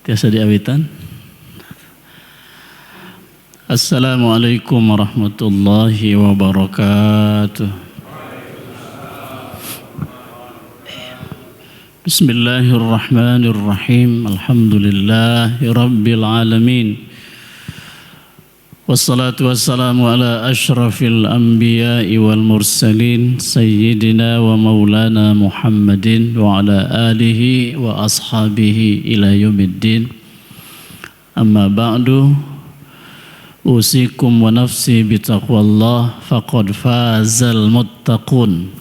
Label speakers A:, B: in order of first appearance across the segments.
A: Tiasa diawitan. Assalamualaikum warahmatullahi wabarakatuh. Bismillahirrahmanirrahim. Alhamdulillahi rabbil alamin. Wassalatu wassalamu ala ashrafil anbiya'i wal mursalin sayyidina wa maulana Muhammadin wa ala alihi wa ashabihi ila yaumiddin. Amma ba'du, usikum wa nafsi bitaqwallah faqad fazal muttaqun.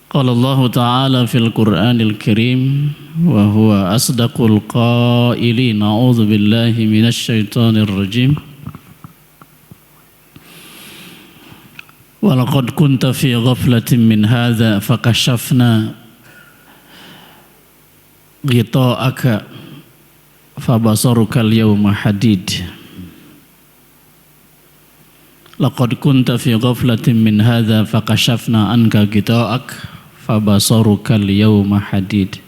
A: Qala Allah Ta'ala fil Qur'anil Karim wa huwa asdaqul qailin. A'udzu billahi minasy syaithanir rajim. Wa laqad kunta fi ghaflatin min hadza fakashafna ghita'aka fabasaruka al-yawma hadid. Laqad kunta fi ghaflatin min hadza fakashafna anka ghita'ak fabasarukal yawma hadid.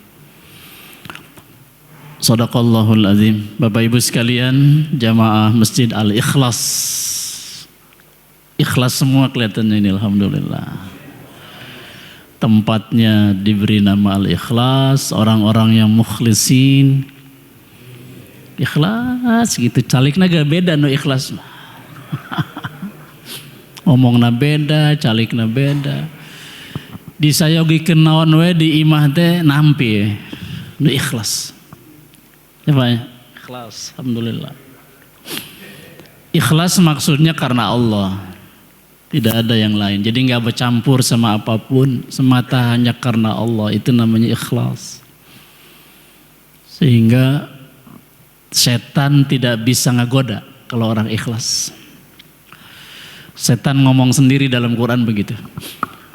A: Shadaqallahul azim. Bapak Ibu sekalian, jamaah Masjid Al-Ikhlas. Ikhlas semua kelihatannya ini, alhamdulillah. Tempatnya diberi nama Al-Ikhlas, orang-orang yang mukhlisin. Ikhlas gitu, calikna gak beda no ikhlas. Ngomongna beda, calikna beda. Disayogikeun naon we di imah teh nampi nu ikhlas. Ya Pak ya? Ikhlas, alhamdulillah. Ikhlas maksudnya karena Allah. Tidak ada yang lain. Jadi enggak bercampur sama apapun, semata hanya karena Allah. Itu namanya ikhlas. Sehingga setan tidak bisa ngagoda kalau orang ikhlas. Setan ngomong sendiri dalam Quran begitu.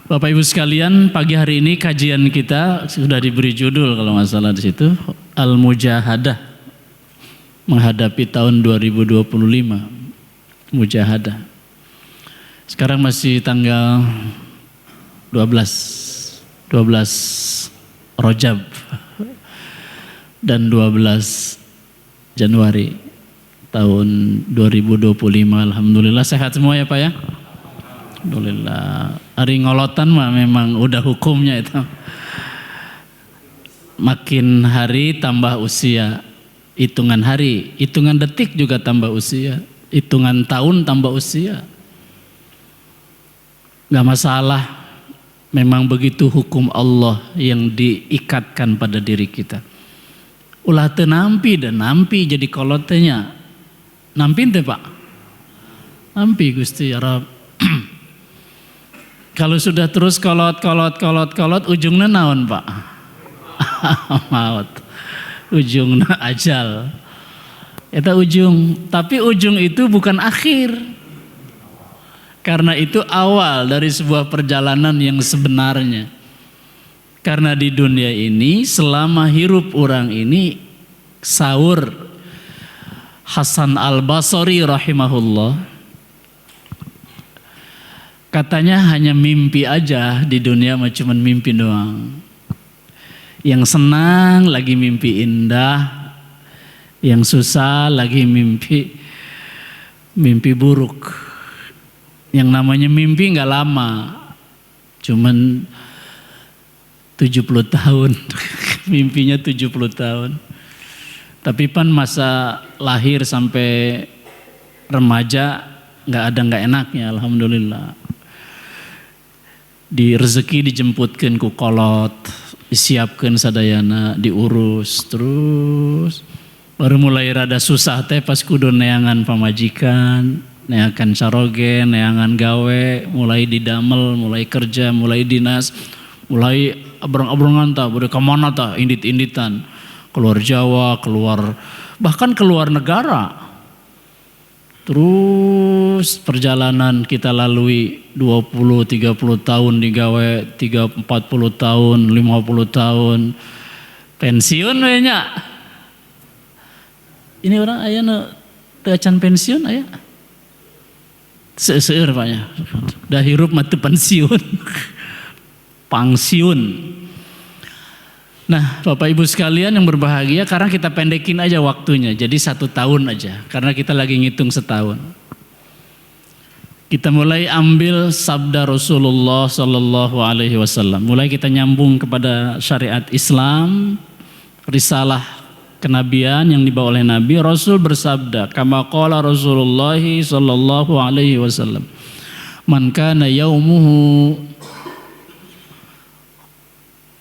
A: Bapak Ibu sekalian, pagi hari ini kajian kita sudah diberi judul kalau nggak salah di situ, Al-Mujahadah, menghadapi tahun 2025, Mujahadah. Sekarang masih tanggal 12 Rajab dan 12 Januari tahun 2025. Alhamdulillah sehat semua ya Pak ya. Alhamdulillah. Hari ngolotan mah memang udah hukumnya itu. Makin hari tambah usia. Hitungan hari, hitungan detik juga tambah usia. Hitungan tahun tambah usia. Gak masalah. Memang begitu hukum Allah yang diikatkan pada diri kita. Ulah teu nampi dan nampi jadi kolotnya. Nampi teh Pak? Nampi Gusti ya Rabb. Kalau sudah terus kolot, ujungnya naon Pak? Maut. Ujungnya ajal. Itu ujung. Tapi ujung itu bukan akhir. Karena itu awal dari sebuah perjalanan yang sebenarnya. Karena di dunia ini selama hirup orang ini, sahur Hasan Al-Basri rahimahullah, katanya hanya mimpi aja di dunia, mah cuman mimpi doang. Yang senang lagi mimpi indah, yang susah lagi mimpi buruk. Yang namanya mimpi nggak lama, cuman 70 tahun, mimpinya 70 tahun. Tapi pan masa lahir sampai remaja nggak ada nggak enaknya, alhamdulillah. Di rezeki dijemputkeun ku kolot, disiapkeun sadayana, diurus terus. Baru mulai rada susah teh pas kudu neangan pamajikan, neangan sarogen, neangan gawe, mulai didamel, mulai kerja, mulai dinas, mulai abrang-abrangan tah, bade ka mana tah, indit-inditan. Keluar Jawa, bahkan keluar negara. Terus terus perjalanan kita lalui 20-30 tahun digawe 40 tahun 50 tahun pensiun banyak. Ini orang aya nu teu acan pensiun aya. Seueur banyak. Dah hirup mah teu pensiun. Pangsiun. Nah, Bapak Ibu sekalian yang berbahagia, karena kita pendekin aja waktunya, jadi 1 tahun aja, karena kita lagi ngitung setahun. Kita mulai ambil sabda Rasulullah Sallallahu Alaihi Wasallam, mulai kita nyambung kepada syariat Islam, risalah kenabian yang dibawa oleh Nabi. Rasul bersabda, kama qala Rasulullah Sallallahu Alaihi Wasallam, man kana yaumuhu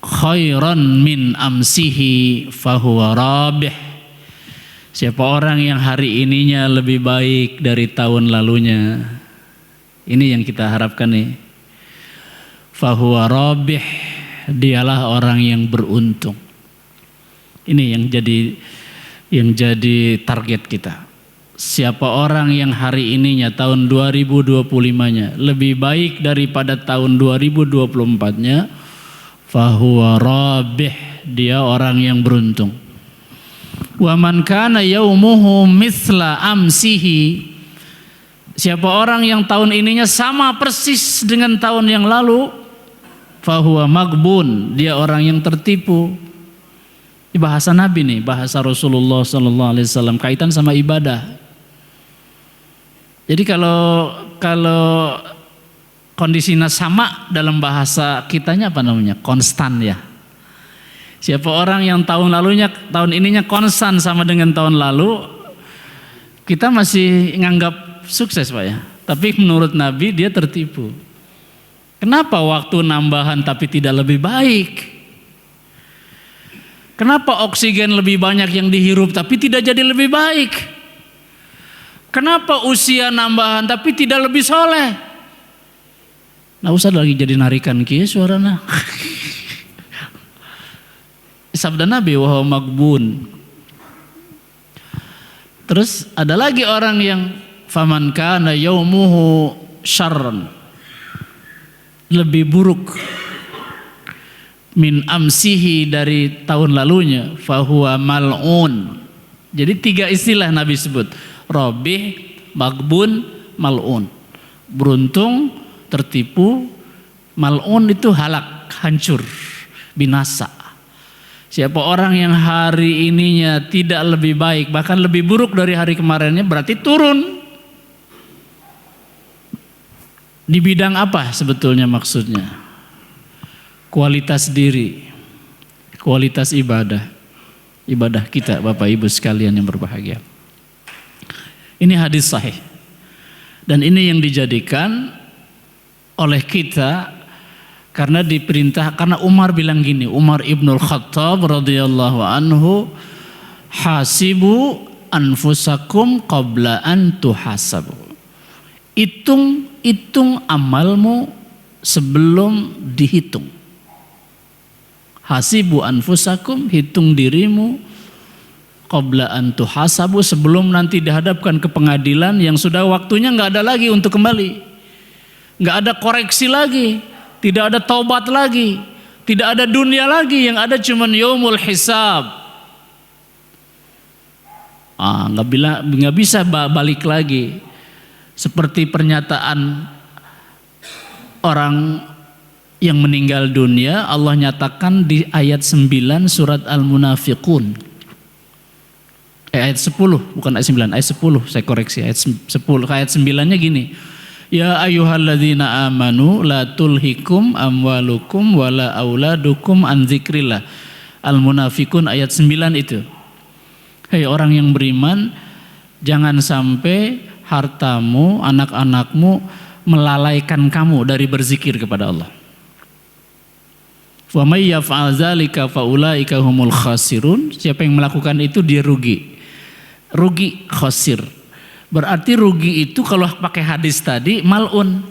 A: khairan min amsihi fahuwa rabih. Siapa orang yang hari ininya lebih baik dari tahun lalunya, ini yang kita harapkan nih. Fahuwa rabih, dialah orang yang beruntung. Ini yang jadi target kita. Siapa orang yang hari ininya tahun 2025-nya lebih baik daripada tahun 2024-nya, fahuwa rabih, dia orang yang beruntung. Wa man kana yaumuhu mithla amsihi, siapa orang yang tahun ininya sama persis dengan tahun yang lalu, fahuwa maghbun, dia orang yang tertipu. Ini bahasa Nabi nih, bahasa Rasulullah sallallahu alaihi wasallam kaitan sama ibadah. Jadi kalau kondisinya sama dalam bahasa kitanya apa namanya? Konstan ya. Siapa orang yang tahun ininya konstan sama dengan tahun lalu, kita masih nganggap sukses Pak ya. Tapi menurut Nabi dia tertipu. Kenapa waktu nambahan tapi tidak lebih baik? Kenapa oksigen lebih banyak yang dihirup tapi tidak jadi lebih baik? Kenapa usia nambahan tapi tidak lebih soleh? Nah usah lagi jadi narikan kieu suarana. Sabda Nabi wa maghbun. Terus ada lagi orang yang faman kana yaumuhu syarran, lebih buruk min amsihi, dari tahun lalunya, fahuwa mal'un. Jadi 3 istilah Nabi sebut, rabih, maghbun, mal'un. Beruntung, tertipu, mal'un itu halak, hancur, binasa. Siapa orang yang hari ininya tidak lebih baik, bahkan lebih buruk dari hari kemarinnya, berarti turun. Di bidang apa sebetulnya maksudnya? Kualitas diri, kualitas ibadah kita Bapak Ibu sekalian yang berbahagia. Ini hadis sahih. Dan ini yang dijadikan oleh kita karena diperintah, karena Umar bilang gini, Umar Ibnul Khattab radhiyallahu anhu, hasibu anfusakum qabla an tuhasabu. Hitung amalmu sebelum dihitung. Hasibu anfusakum, hitung dirimu, qabla an tuhasabu, sebelum nanti dihadapkan ke pengadilan yang sudah waktunya nggak ada lagi untuk kembali, nggak ada koreksi lagi, tidak ada taubat lagi, tidak ada dunia lagi, yang ada cuman yaumul hisab. Nggak bisa balik lagi. Seperti pernyataan orang yang meninggal dunia, Allah nyatakan di ayat 9 surat Al-Munafiqun. Ayat 10, bukan ayat 9, ayat 10, saya koreksi, ayat 10. Ayat 9-nya gini. Ya ayyuhalladzina amanu la tulhikum amwalukum wala auladukum an dzikrillah. Al-Munafiqun ayat 9 itu. Hei orang yang beriman, jangan sampai hartamu, anak-anakmu melalaikan kamu dari berzikir kepada Allah. Wa may yaf'al dzalika fa ulaika humul khasirun. Siapa yang melakukan itu dia rugi. Rugi, khasir. Berarti rugi itu kalau pakai hadis tadi mal'un.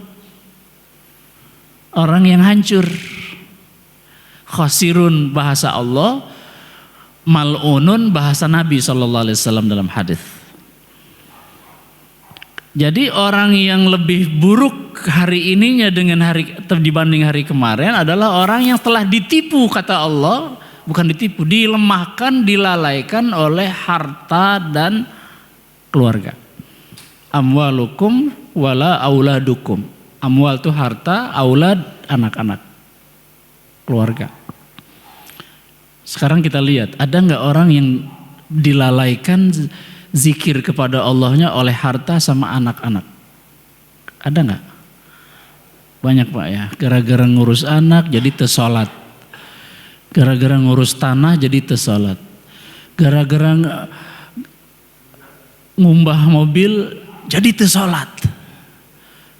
A: Orang yang hancur. Khasirun bahasa Allah, mal'unun bahasa Nabi sallallahu alaihi wasallam dalam hadis. Jadi orang yang lebih buruk hari ininya dengan hari dibanding hari kemarin adalah orang yang telah ditipu, kata Allah, bukan ditipu, dilemahkan, dilalaikan oleh harta dan keluarga. Amwalukum wala auladukum. Amwal itu harta, aulad anak-anak, keluarga. Sekarang kita lihat, ada nggak orang yang dilalaikan zikir kepada Allahnya oleh harta sama anak-anak? Ada nggak? Banyak Pak ya. Gara-gara ngurus anak jadi tersolat. Gara-gara ngurus tanah jadi tersolat. Gara-gara ngumbah mobil jadi tersolat.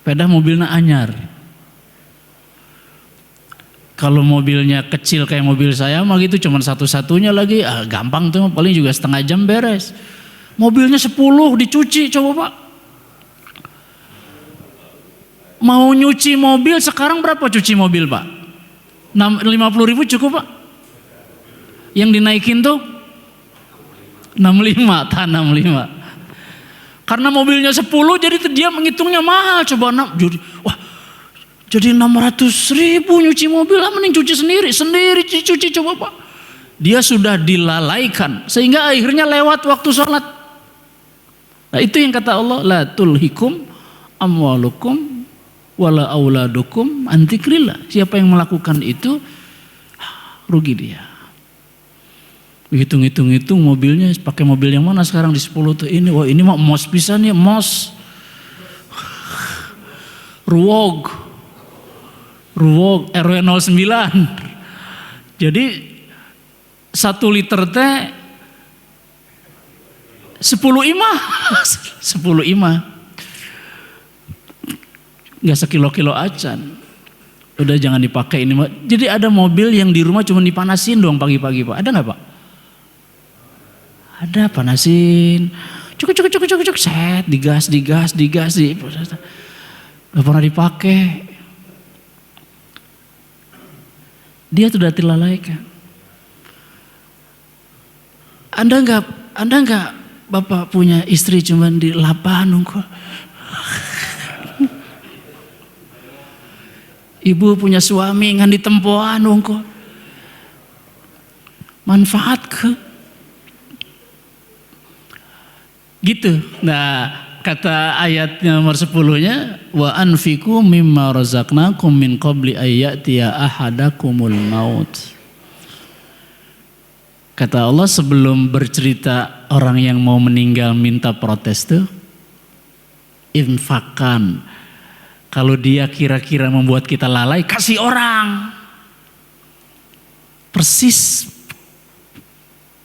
A: Padahal mobilnya anyar. Kalau mobilnya kecil kayak mobil saya mah gitu cuman satu-satunya lagi, gampang tuh, paling juga setengah jam beres. Mobilnya 10 dicuci, coba Pak. Mau nyuci mobil sekarang berapa cuci mobil Pak? 50.000 cukup Pak? Yang dinaikin tuh 65. Karena mobilnya 10 jadi dia menghitungnya mahal. Coba jadi 600.000 nyuci mobil, mending cuci sendiri cuci coba Pak. Dia sudah dilalaikan sehingga akhirnya lewat waktu sholat. Nah itu yang kata Allah, la tulhikum amwalukum wala auladukum an dzikrillah. Siapa yang melakukan itu rugi dia. Hitung mobilnya, pakai mobil yang mana sekarang di 10 tuh ini. Wah ini mah mos bisa nih, mos Ruwog RW09. Jadi 1 liter teh 10 imah. 10 imah. Enggak sekilo-kilo acan. Udah jangan dipakai ini. Jadi ada mobil yang di rumah cuma dipanasin doang pagi-pagi Pak. Ada enggak Pak? Ada, panasin. Cuk. Set, digas. Enggak pernah dipakai. Dia sudah dilalaikan. Anda enggak Bapak punya istri cuman di lapangan nunggu. Ibu punya suami ngan di tempoan nunggu. Manfaat ke gitu. Nah, kata ayat nomor 10-nya, wa anfiqu mimma razaqnakum min qabli ayyatiya ahadakumul maut. Kata Allah sebelum bercerita orang yang mau meninggal minta protes tuh, infakkan. Kalau dia kira-kira membuat kita lalai, kasih orang. Persis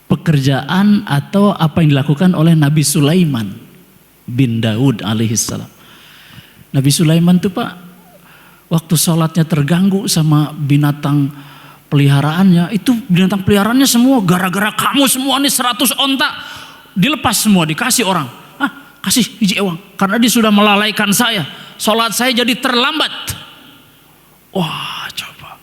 A: pekerjaan atau apa yang dilakukan oleh Nabi Sulaiman bin Daud alaihissalam. Nabi Sulaiman tuh Pak, waktu sholatnya terganggu sama binatang peliharaannya, itu binatang peliharaannya semua gara-gara kamu semua nih 100 onta dilepas semua, dikasih orang. Kasih biji ewang karena dia sudah melalaikan saya, sholat saya jadi terlambat. Wah coba,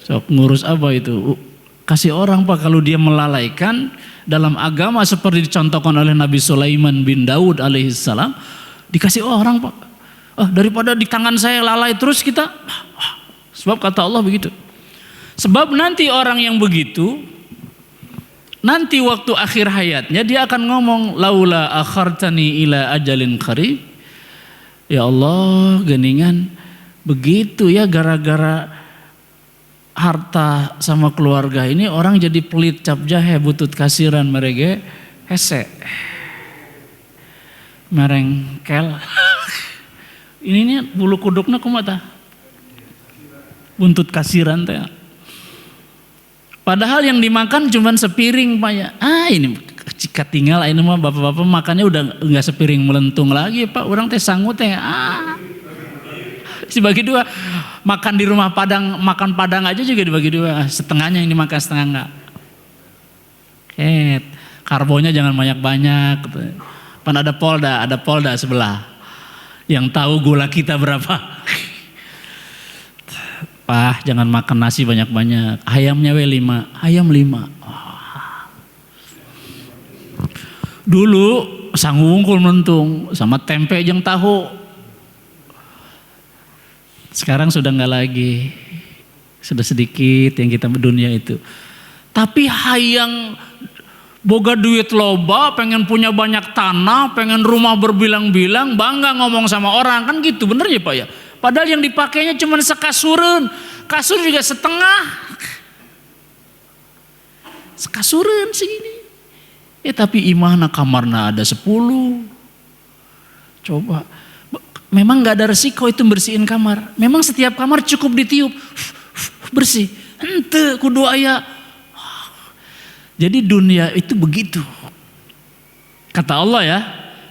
A: sok ngurus apa itu, kasih orang Pak. Kalau dia melalaikan dalam agama seperti dicontohkan oleh Nabi Sulaiman bin Daud alaihissalam, dikasih orang Pak. Daripada di tangan saya lalai terus kita. Sebab kata Allah begitu. Sebab nanti orang yang begitu, nanti waktu akhir hayatnya dia akan ngomong, laula akhartani ila ajalin qarib. Ya Allah, geningan begitu ya, gara-gara harta sama keluarga ini orang jadi pelit cap jahe butut kasiran mereka hese merengkel. Ini nih bulu kuduknya kumata buntut kasiran teh. Padahal yang dimakan cuma sepiring Pak ya. Ini jika tinggal ini mah bapak-bapak makannya udah enggak sepiring melentung lagi Pak. Orang teh sangut teh. Dibagi dua. Makan di rumah Padang, makan Padang aja juga dibagi dua. Setengahnya yang dimakan, setengah enggak. Karbonya jangan banyak-banyak. Pan ada Polda sebelah. Yang tahu gula kita berapa. Pak, jangan makan nasi banyak-banyak. Ayamnya 5, ayam 5. Dulu sanggungkul mentung sama tempe jeung tahu. Sekarang sudah nggak lagi, sudah sedikit yang kita dunia itu. Tapi hayang boga duit loba, pengen punya banyak tanah, pengen rumah berbilang-bilang, bangga ngomong sama orang, kan gitu, bener ya Pak ya? Padahal yang dipakainya cuma sekasureun, kasur juga setengah, sekasureun segini. Tapi imahna kamarna ada 10. Coba, memang nggak ada resiko itu bersihin kamar. Memang setiap kamar cukup ditiup, bersih. Henteu kudu aya. Jadi dunia itu begitu. Kata Allah ya,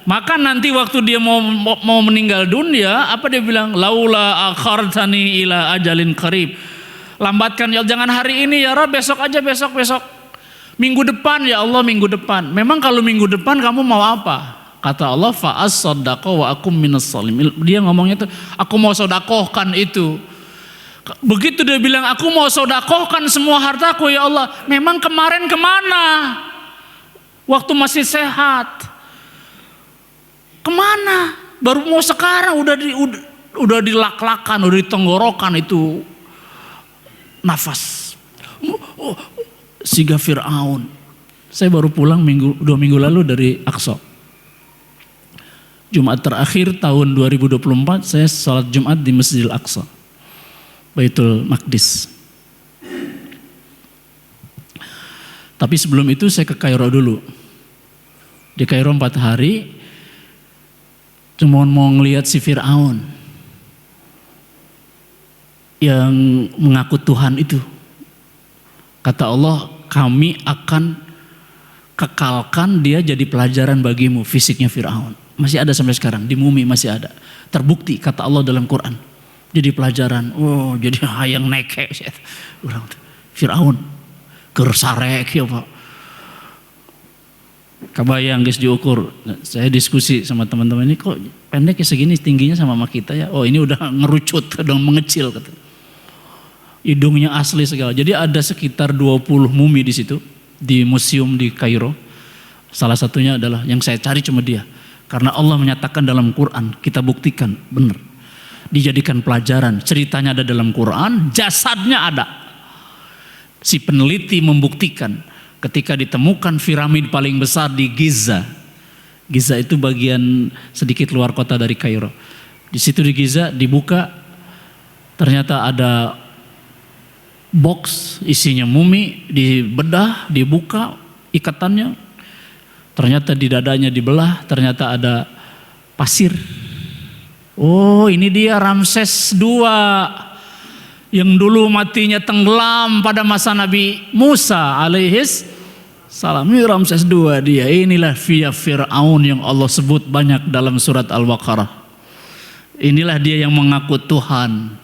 A: maka nanti waktu dia mau meninggal dunia, apa dia bilang? Laula akhartani ila ajalin qarib. Lambatkan ya, jangan hari ini ya Rabb, besok aja, besok. Minggu depan ya Allah, minggu depan. Memang kalau minggu depan kamu mau apa? Kata Allah, fa as-saddaqa wa akum minas shalimin. Dia ngomongnya itu, aku mau sodakohkan itu. Begitu dia bilang, aku mau sodakohkan semua hartaku ya Allah. Memang kemarin kemana? Waktu masih sehat. Kemana? Baru mau sekarang udah dilak-lakan, udah ditenggorokan itu nafas. Siga Fir'aun. Saya baru pulang 2 minggu lalu dari Aqsa. Jumat terakhir tahun 2024 saya salat Jumat di Masjidil Aqsa, Baitul Maqdis. Tapi sebelum itu saya ke Kairo dulu. Di Kairo 4 hari, cuma mau ngelihat si Fir'aun yang mengaku Tuhan itu. Kata Allah, kami akan kekalkan dia jadi pelajaran bagimu, fisiknya Fir'aun. Masih ada sampai sekarang, di Mumi masih ada. Terbukti kata Allah dalam Quran. Jadi pelajaran, jadi hayang neke. Fir'aun, kersarek ya Pak. Kebayang guys diukur. Saya diskusi sama teman-teman, ini kok pendek ya segini tingginya sama kita ya. Oh ini udah ngerucut, udah mengecil kata. Hidungnya asli segala. Jadi ada sekitar 20 mumi di situ, di museum di Kairo. Salah satunya adalah yang saya cari cuma dia. Karena Allah menyatakan dalam Quran, kita buktikan benar. Dijadikan pelajaran, ceritanya ada dalam Quran, jasadnya ada. Si peneliti membuktikan ketika ditemukan piramid paling besar di Giza. Giza itu bagian sedikit luar kota dari Kairo. Di situ di Giza dibuka, ternyata ada box isinya mumi, dibedah, dibuka ikatannya, ternyata di dadanya dibelah, ternyata ada pasir. Oh ini dia Ramses II yang dulu matinya tenggelam pada masa Nabi Musa alaihis salam. Ini Ramses II dia. Inilah via Fir'aun yang Allah sebut banyak dalam surat Al-Baqarah. Inilah dia yang mengaku Tuhan.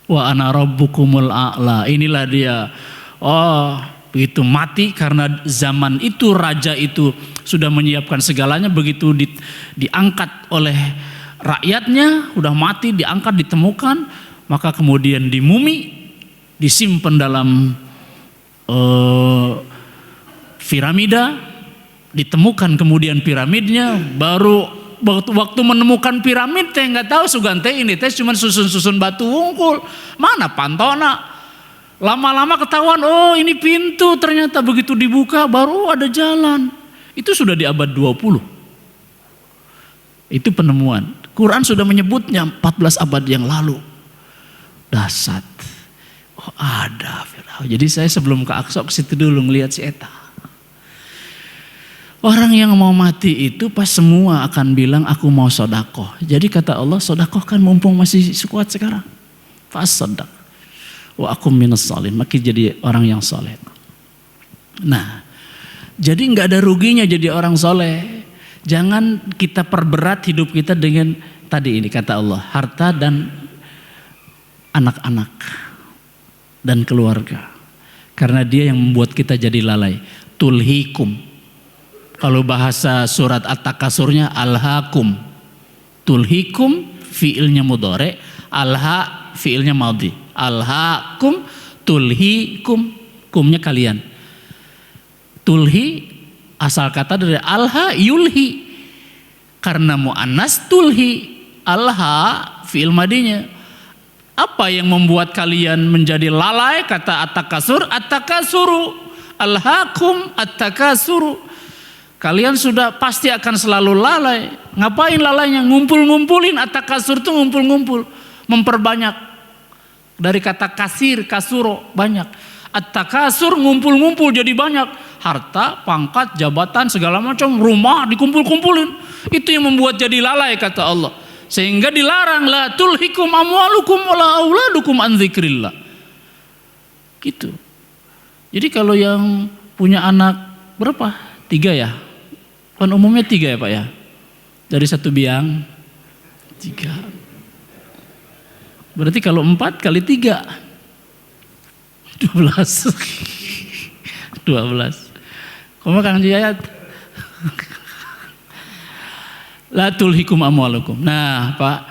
A: Wa ana rabbukumul a'la. Inilah dia. Oh, begitu mati karena zaman itu raja itu sudah menyiapkan segalanya, begitu diangkat oleh rakyatnya, udah mati, diangkat, ditemukan, maka kemudian dimumi, disimpan dalam piramida, ditemukan kemudian piramidnya, baru waktu menemukan piramid teh nggak tahu sugante ini teh cuma susun-susun batu wungkul, mana pantona. Lama-lama ketahuan, oh ini pintu, ternyata begitu dibuka baru ada jalan. Itu sudah di abad 20. Itu penemuan. Quran sudah menyebutnya 14 abad yang lalu. Dasar. Oh ada Fir'aun. Jadi saya sebelum ke Aqsa ke situ dulu ngelihat si eta. Orang yang mau mati itu pas semua akan bilang aku mau sodakoh. Jadi kata Allah, sodakoh kan mumpung masih kuat sekarang. Fasodak. Wa akum minas salih. Makin jadi orang yang soleh. Nah, jadi nggak ada ruginya jadi orang soleh. Jangan kita perberat hidup kita dengan tadi ini kata Allah, harta dan anak-anak dan keluarga. Karena dia yang membuat kita jadi lalai. Tulhikum. Kalau bahasa surat At-Takasurnya alhaakum. Tulhikum fiilnya mudhari, alha fiilnya madhi. Alhaakum tulhikum, kumnya kalian. Tulhi asal kata dari alha yulhi. Karena mu'annas tulhi, alha fi'il madinya. Apa yang membuat kalian menjadi lalai? Kata at-takasur, at-takasuru, alhaakum at-takasuru. Kalian sudah pasti akan selalu lalai. Ngapain lalainya? Ngumpul-ngumpulin. At-takasur itu ngumpul-ngumpul, memperbanyak. Dari kata kasir, kasuro, banyak. At-takasur ngumpul-ngumpul jadi banyak. Harta, pangkat, jabatan, segala macam, rumah dikumpul-kumpulin. Itu yang membuat jadi lalai, kata Allah. Sehingga dilarang, la tulhikum amwalukum wala auladukum an dzikrillah. Gitu. Jadi kalau yang punya anak berapa? 3 ya? Kan umumnya 3 ya Pak ya? Dari 1 biang 3. Berarti kalau 4 kali 3 12. 12. Koma Kang Jayat. La tulhikum amwalukum. Nah Pak,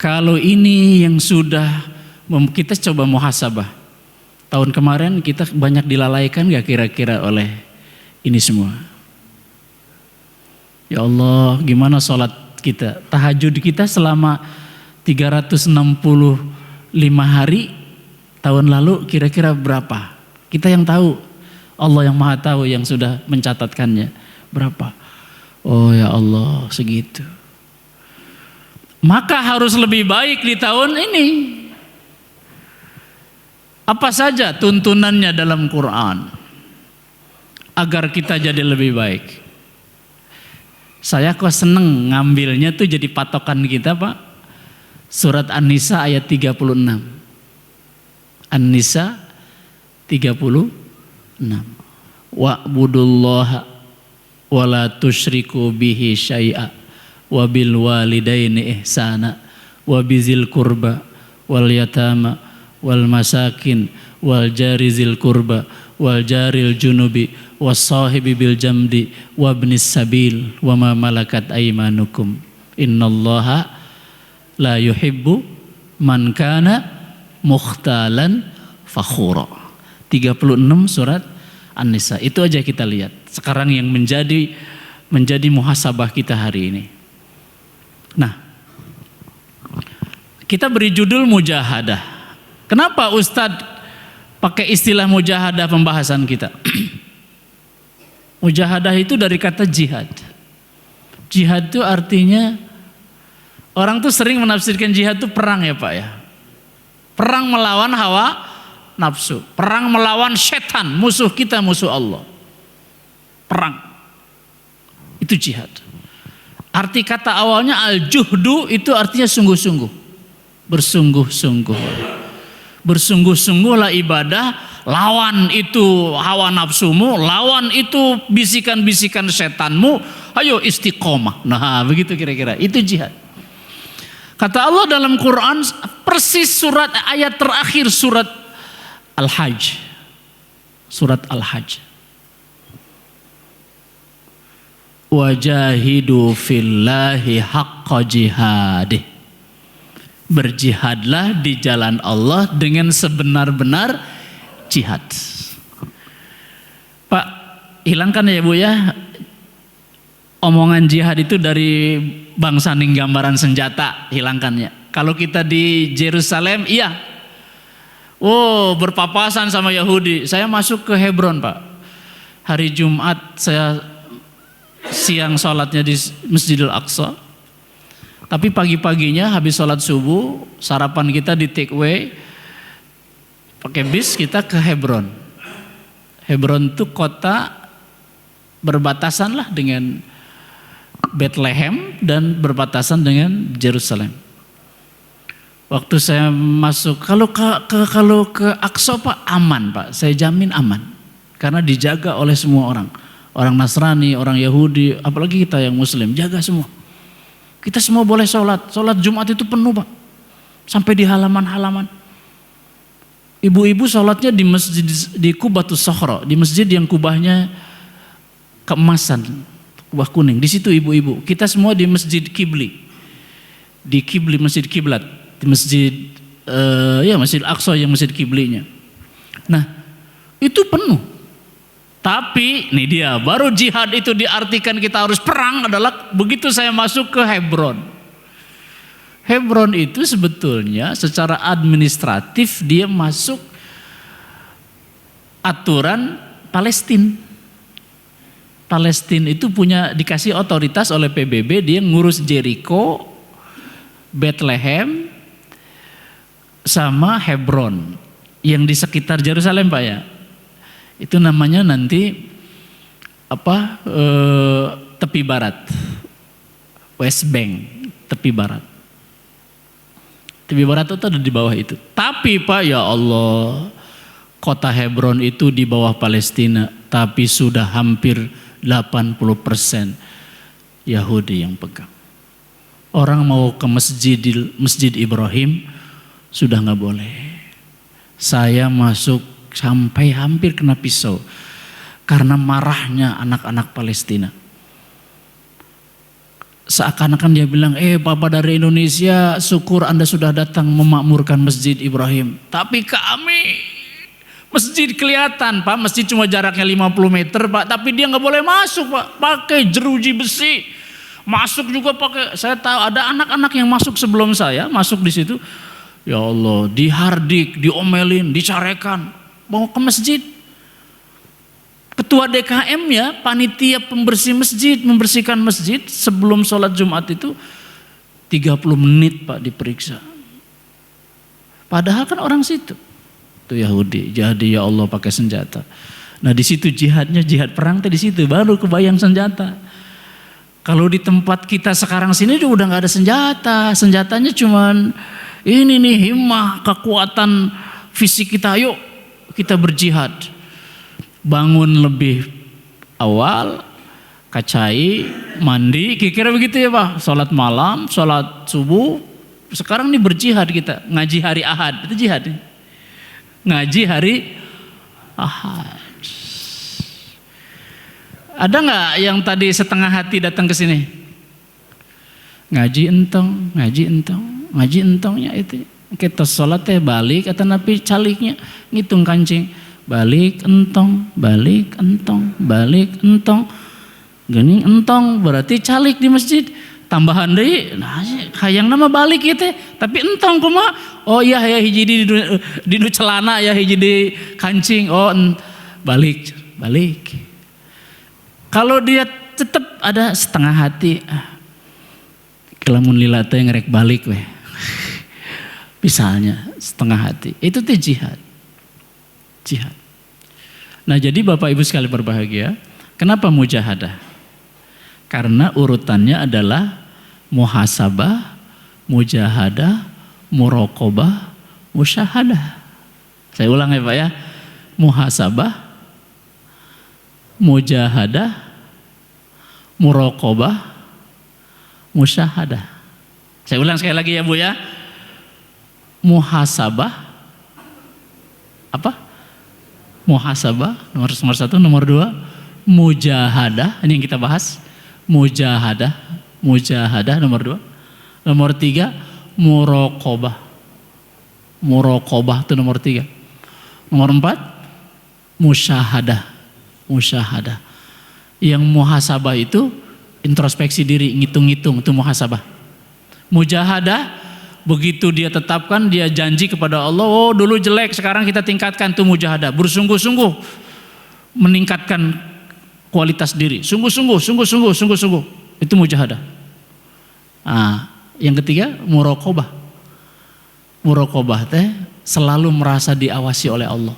A: kalau ini yang sudah kita coba muhasabah. Tahun kemarin kita banyak dilalaikan gak kira-kira oleh ini semua? Ya Allah, gimana sholat kita? Tahajud kita selama 365 hari tahun lalu kira-kira berapa? Kita yang tahu, Allah yang maha tahu yang sudah mencatatkannya berapa. Oh ya Allah, segitu. Maka harus lebih baik di tahun ini. Apa saja tuntunannya dalam Quran agar kita jadi lebih baik. Saya kok seneng ngambilnya tuh jadi patokan kita Pak. Surat An-Nisa ayat 36. An-Nisa 36. Wa'budullaha wa la tusyriku bihi syai'a wa bil walidaini ihsana wa bizil qurba wal yatama wal masakin wal jari zil qurba wal jaril junubi was sahibi bil jamdi wa ibnis sabil wa ma malakat aymanukum innallaha la yuhibbu man kana mukhtalan fakhura. 36 surat An-Nisa. Itu aja kita lihat. Sekarang yang menjadi muhasabah kita hari ini. Nah, kita beri judul mujahadah. Kenapa Ustadz pakai istilah mujahadah pembahasan kita? Mujahadah itu dari kata jihad. Jihad itu artinya, orang tuh sering menafsirkan jihad itu perang ya Pak ya. Perang melawan hawa nafsu, perang melawan setan, musuh kita, musuh Allah. Perang itu jihad. Arti kata awalnya al-juhdu itu artinya sungguh-sungguh, bersungguh-sungguh. Bersungguh-sungguhlah ibadah, lawan itu hawa nafsumu, lawan itu bisikan-bisikan setanmu, ayo istiqomah. Nah begitu kira-kira, itu jihad. Kata Allah dalam Quran persis surat ayat terakhir surat Al-Hajj. Surat Al-Hajj. Wajahidu fillahi haqqa jihadih. Berjihadlah di jalan Allah dengan sebenar-benar jihad. Pak, hilangkan ya Bu ya omongan jihad itu dari bangsa ning gambaran senjata, hilangkannya. Kalau kita di Yerusalem, iya. Oh, berpapasan sama Yahudi. Saya masuk ke Hebron Pak. Hari Jumat saya siang sholatnya di Masjidil Aqsa. Tapi pagi-paginya habis sholat subuh, sarapan kita di take away, pakai bis kita ke Hebron. Hebron itu kota berbatasan lah dengan Bethlehem dan berbatasan dengan Yerusalem. Waktu saya masuk, kalau ke Aqsa Pak aman Pak, saya jamin aman, karena dijaga oleh semua orang, orang Nasrani, orang Yahudi, apalagi kita yang Muslim, jaga semua. Kita semua boleh sholat Jumat itu penuh Pak, sampai di halaman-halaman. Ibu-ibu sholatnya di masjid di Qubatus Sakhra, di masjid yang kubahnya keemasan, kubah kuning. Di situ ibu-ibu. Kita semua di Masjid Kibli, di Kibli Masjid Kiblat. Di masjid Masjid Aqsa yang masjid kiblinya. Nah itu penuh, Tapi nih dia, baru jihad itu diartikan kita harus perang adalah begitu saya masuk ke Hebron. Hebron itu sebetulnya secara administratif dia masuk aturan Palestina. Palestina itu dikasih otoritas oleh PBB, dia ngurus Jericho, Bethlehem, sama Hebron yang di sekitar Yerusalem, Pak ya. Itu namanya nanti tepi barat, West Bank, tepi barat. Tepi barat itu ada di bawah itu. Tapi Pak, ya Allah, kota Hebron itu di bawah Palestina, tapi sudah hampir 80% Yahudi yang pegang. Orang mau ke Masjid Ibrahim sudah nggak boleh. Saya masuk sampai hampir kena pisau karena marahnya anak-anak Palestina. Seakan-akan dia bilang, Bapak dari Indonesia, syukur Anda sudah datang memakmurkan Masjid Ibrahim. Tapi kami, masjid kelihatan Pak, masjid cuma jaraknya 50 meter Pak, tapi dia nggak boleh masuk Pak, pakai jeruji besi. Masuk juga pakai, saya tahu ada anak-anak yang masuk sebelum saya, masuk di situ. Ya Allah, dihardik, diomelin, dicarekan, mau ke masjid. Ketua DKM ya, panitia pembersih masjid, membersihkan masjid sebelum sholat Jumat itu 30 menit Pak diperiksa. Padahal kan orang situ, itu Yahudi, jadi ya Allah pakai senjata. Nah di situ jihadnya, jihad perang di situ baru kebayang senjata. Kalau di tempat kita sekarang sini juga udah nggak ada senjata, senjatanya cuman ini nih himmah, kekuatan fisik kita, yuk kita berjihad. Bangun lebih awal, kacai, mandi, kira-kira begitu ya Pak. Sholat malam, sholat subuh. Sekarang nih berjihad kita, ngaji hari Ahad, itu jihad. Ngaji hari Ahad. Ada nggak yang tadi setengah hati datang ke sini? Ngaji entong, ngaji entong, ngaji entongnya itu. Kita sholat balik, kata Nabi caliknya ngitung kancing. Balik entong, balik entong, balik entong. Gini entong berarti calik di masjid. Tambahan deh, nah hayang nama balik gitu. Tapi entong kuma, oh iya ya hiji di celana ya hiji di kancing. Oh balik, balik. Kalau dia tetap ada setengah hati, kelamun lila teh ngerek balik weh. Misalnya setengah hati, itu tuh jihad. Jihad. Nah jadi Bapak Ibu sekali berbahagia, kenapa mujahadah? Karena urutannya adalah muhasabah, mujahadah, muraqabah, musyahadah. Saya ulang ya Pak ya, muhasabah, mujahadah, muraqabah, musyahadah. Saya ulang sekali lagi ya Bu ya, muhasabah, apa? Muhasabah nomor satu, nomor dua mujahadah, ini yang kita bahas. Mujahadah, mujahadah nomor dua. Nomor tiga muraqabah. Muraqabah itu nomor tiga. Nomor empat musyahadah. Musyahadah. Yang muhasabah itu introspeksi diri, ngitung-ngitung, itu muhasabah. Mujahadah begitu dia tetapkan, dia janji kepada Allah, oh dulu jelek, sekarang kita tingkatkan tuh mujahadah, bersungguh-sungguh meningkatkan kualitas diri, sungguh-sungguh, itu mujahadah. Nah, yang ketiga muraqabah. Muraqabah teh selalu merasa diawasi oleh Allah.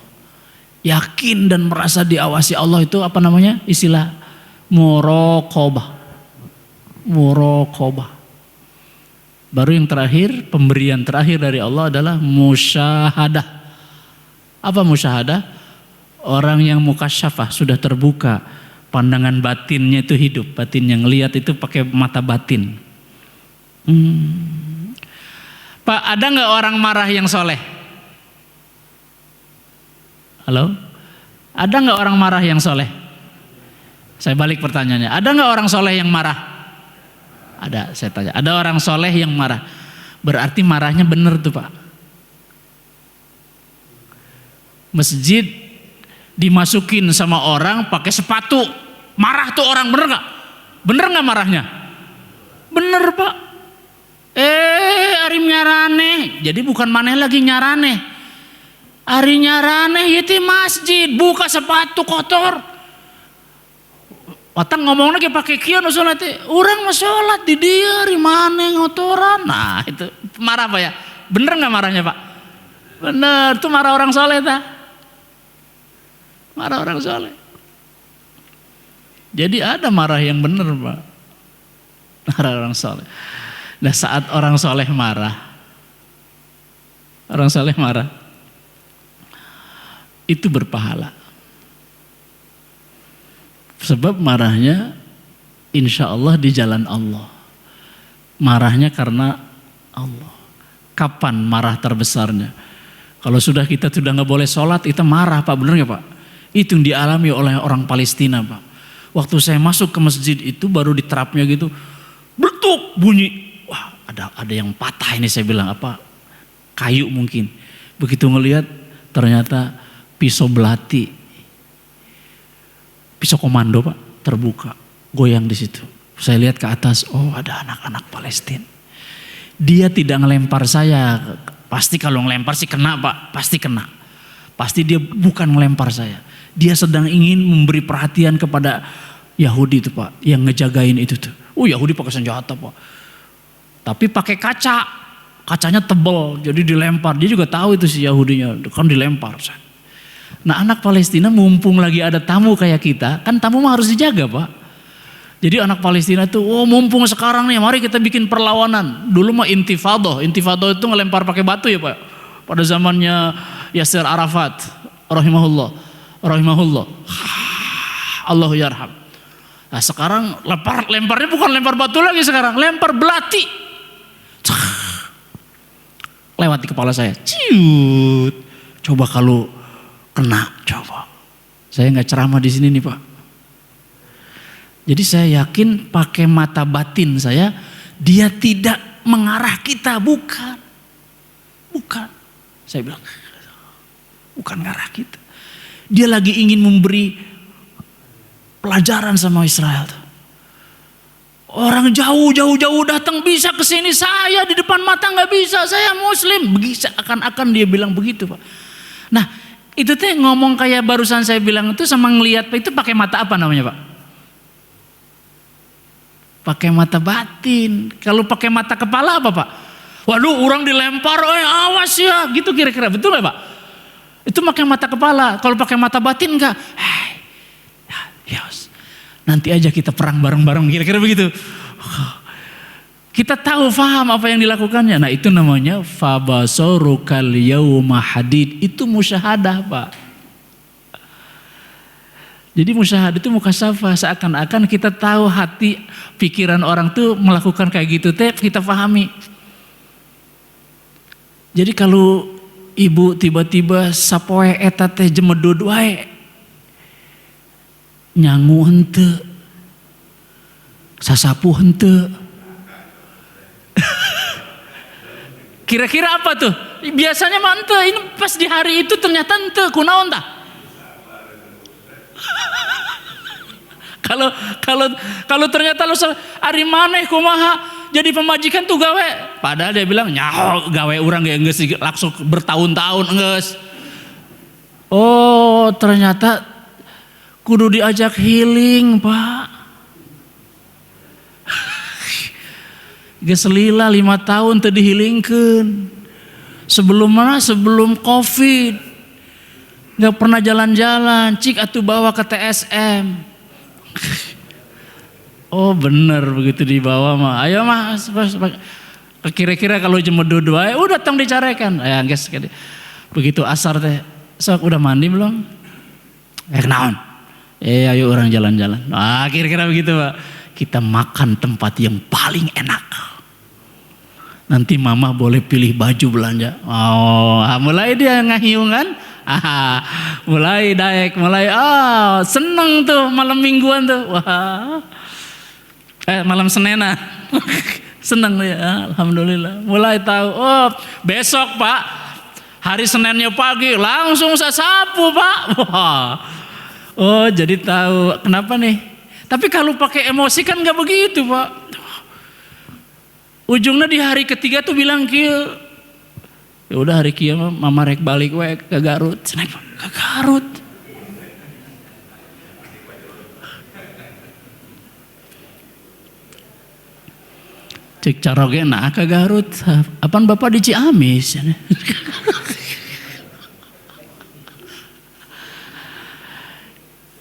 A: Yakin dan merasa diawasi Allah itu apa namanya? Istilah muraqabah. Muraqabah. Baru yang terakhir, pemberian terakhir dari Allah adalah musyahadah. Apa musyahadah? Orang yang mukasyafah, sudah terbuka, pandangan batinnya itu hidup, batin yang lihat itu pakai mata batin. Pak, ada nggak orang marah yang soleh? Halo? Ada nggak orang marah yang soleh? Saya balik pertanyaannya, ada nggak orang soleh yang marah? Ada, saya tanya. Ada orang soleh yang marah. Berarti marahnya benar tuh Pak. Masjid dimasukin sama orang pakai sepatu, marah tuh orang, bener nggak? Bener nggak marahnya? Bener Pak. Ari nyarane, jadi bukan maneh lagi nyarane. Ari nyarane itu masjid, buka sepatu kotor. Watang ngomong lagi pakai kieu nu salat teh, urang mah salat di dieu ari maneh ngotoran. Nah, itu marah Pak ya? Bener nggak marahnya Pak? Bener, tuh marah orang soleh tah. Marah orang soleh. Jadi ada marah yang bener Pak. Marah orang soleh. Nah saat orang soleh marah, itu berpahala. Sebab marahnya insya Allah di jalan Allah. Marahnya karena Allah. Kapan marah terbesarnya? Kalau sudah kita sudah nggak boleh sholat, kita marah Pak, bener nggak Pak? Itu yang dialami oleh orang Palestina Pak. Waktu saya masuk ke masjid itu baru diterapnya gitu, beletuk bunyi. Wah, ada yang patah ini, saya bilang apa? Kayu mungkin. Begitu ngelihat ternyata pisau belati. Pisau komando Pak, terbuka, goyang di situ. Saya lihat ke atas, oh ada anak-anak Palestina. Dia tidak ngelempar saya. Pasti kalau ngelempar sih kena Pak, pasti kena. Pasti dia bukan ngelempar saya. Dia sedang ingin memberi perhatian kepada Yahudi itu Pak, yang ngejagain itu tuh. Oh Yahudi pakai senjata Pak. Tapi pakai kaca, kacanya tebal, jadi dilempar. Dia juga tahu itu si Yahudinya, kan dilempar. Nah anak Palestina mumpung lagi ada tamu kayak kita, kan tamu mah harus dijaga Pak. Jadi anak Palestina tuh, oh mumpung sekarang nih, mari kita bikin perlawanan. Dulu mah intifadah itu ngelempar pakai batu ya Pak. Pada zamannya Yasir Arafat, rahimahullah. Allahu yarham. Nah sekarang lemparnya bukan lempar batu lagi sekarang, lempar belati. Lewat di kepala saya, ciut. Coba kalau kena, coba. Saya nggak ceramah di sini nih Pak. Jadi saya yakin pakai mata batin saya, dia tidak mengarah kita, bukan. Saya bilang, bukan ngarah kita. Dia lagi ingin memberi pelajaran sama Israel. Orang jauh datang bisa ke sini, saya di depan mata nggak bisa, saya Muslim. Begitu akan dia bilang begitu Pak. Nah itu teh ngomong kayak barusan saya bilang itu sama ngelihat itu pakai mata apa namanya Pak? Pakai mata batin. Kalau pakai mata kepala apa Pak? Waduh orang dilempar, awas ya, gitu kira-kira, betul nggak Pak? Itu pakai mata kepala. Kalau pakai mata batin enggak? Nanti aja kita perang bareng-bareng, kira-kira begitu. Kita tahu, paham apa yang dilakukannya. Nah itu namanya fabasorukal yauma hadid. Itu musyahadah Pak. Jadi musyahadah itu mukasyafah. Seakan-akan kita tahu hati, pikiran orang tuh melakukan kayak gitu. Kita pahami. Jadi kalau ibu tiba-tiba sapoe eta teh jemedud wae, nyangu henteu, sasapu henteu. Kira-kira apa tuh? Biasanya mah henteu, ini pas di hari itu ternyata henteu, kunaon tah? Kalau ternyata lu ari maneh kumaha jadi pemajikan tuh gawe, padahal dia bilang nyaho gawe urang ge geus langsung bertahun-tahun geus. Oh, ternyata kudu diajak healing Pak. Geus lila 5 tahun teu dihilingkeun. Sebelum mana? Sebelum Covid. Enggak pernah jalan-jalan, cik atuh bawa ke TSM. Oh bener begitu dibawa mah. Ayo mas, kira-kira kalau jemedud wae udah tong dicarekan. Ya guys, begitu asar teh, sok udah mandi belum? Kenaon? Ayo orang jalan-jalan. Nah kira-kira begitu Pak. Kita makan tempat yang paling enak. Nanti mama boleh pilih baju belanja. Oh, mulai dia ngahiungan. Mulai daek, seneng tuh malam mingguan tuh. Wah. Malam Senena. Seneng ya, alhamdulillah. Mulai tahu, oh besok Pak Hari Seninnya pagi langsung saya sapu Pak. Wah. Oh jadi tahu kenapa nih. Tapi kalau pakai emosi kan nggak begitu Pak. Ujungnya di hari ketiga tuh bilang kieu. Ya udah hari kieu mama rek balik we ke Garut. Ke Garut. Cek caroge nah ke Garut. Apaan Bapak di Ciamis?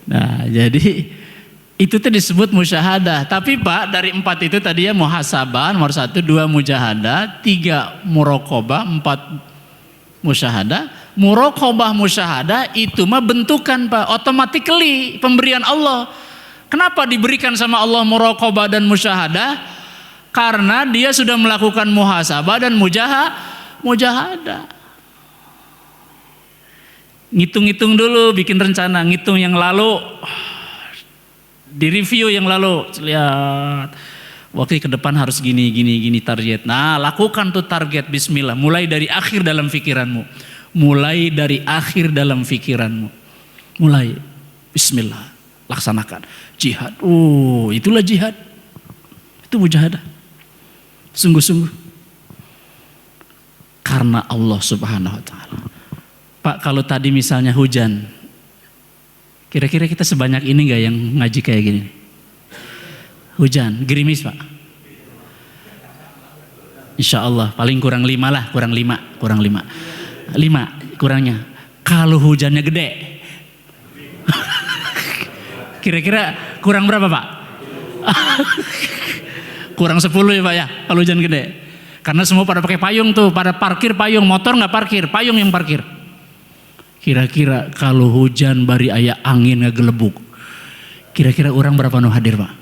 A: Nah, jadi itu tuh disebut musyahadah. Tapi Pak, dari 4 itu tadi ya muhasabah, nomor 1, 2 mujahadah, 3 muraqabah, 4 musyahadah. Muraqabah musyahadah itu mah bentukan Pak, automatically pemberian Allah. Kenapa diberikan sama Allah muraqabah dan musyahadah? Karena dia sudah melakukan muhasabah dan mujahadah. Ngitung-ngitung dulu, bikin rencana, ngitung yang lalu, di review yang lalu, lihat, waktu ke depan harus gini target. Nah, lakukan tuh target, bismillah, mulai dari akhir dalam pikiranmu. Mulai dari akhir dalam pikiranmu. Mulai, bismillah, laksanakan. Jihad, itulah jihad. Itu mujahadah. Sungguh-sungguh. Karena Allah Subhanahu wa ta'ala. Pak, kalau tadi misalnya hujan, kira-kira kita sebanyak ini gak yang ngaji kayak gini? Hujan, gerimis Pak. Insya Allah, paling kurang 5 lah, kurang 5 kurangnya. Kalau hujannya gede, kira-kira kurang berapa Pak? Kurang 10 ya Pak ya, kalau hujan gede. Karena semua pada pakai payung tuh, pada parkir payung, motor nggak parkir, payung yang parkir. Kira-kira kalau hujan bari aya angin ngegelebuk, kira-kira orang berapa nu hadir Pak?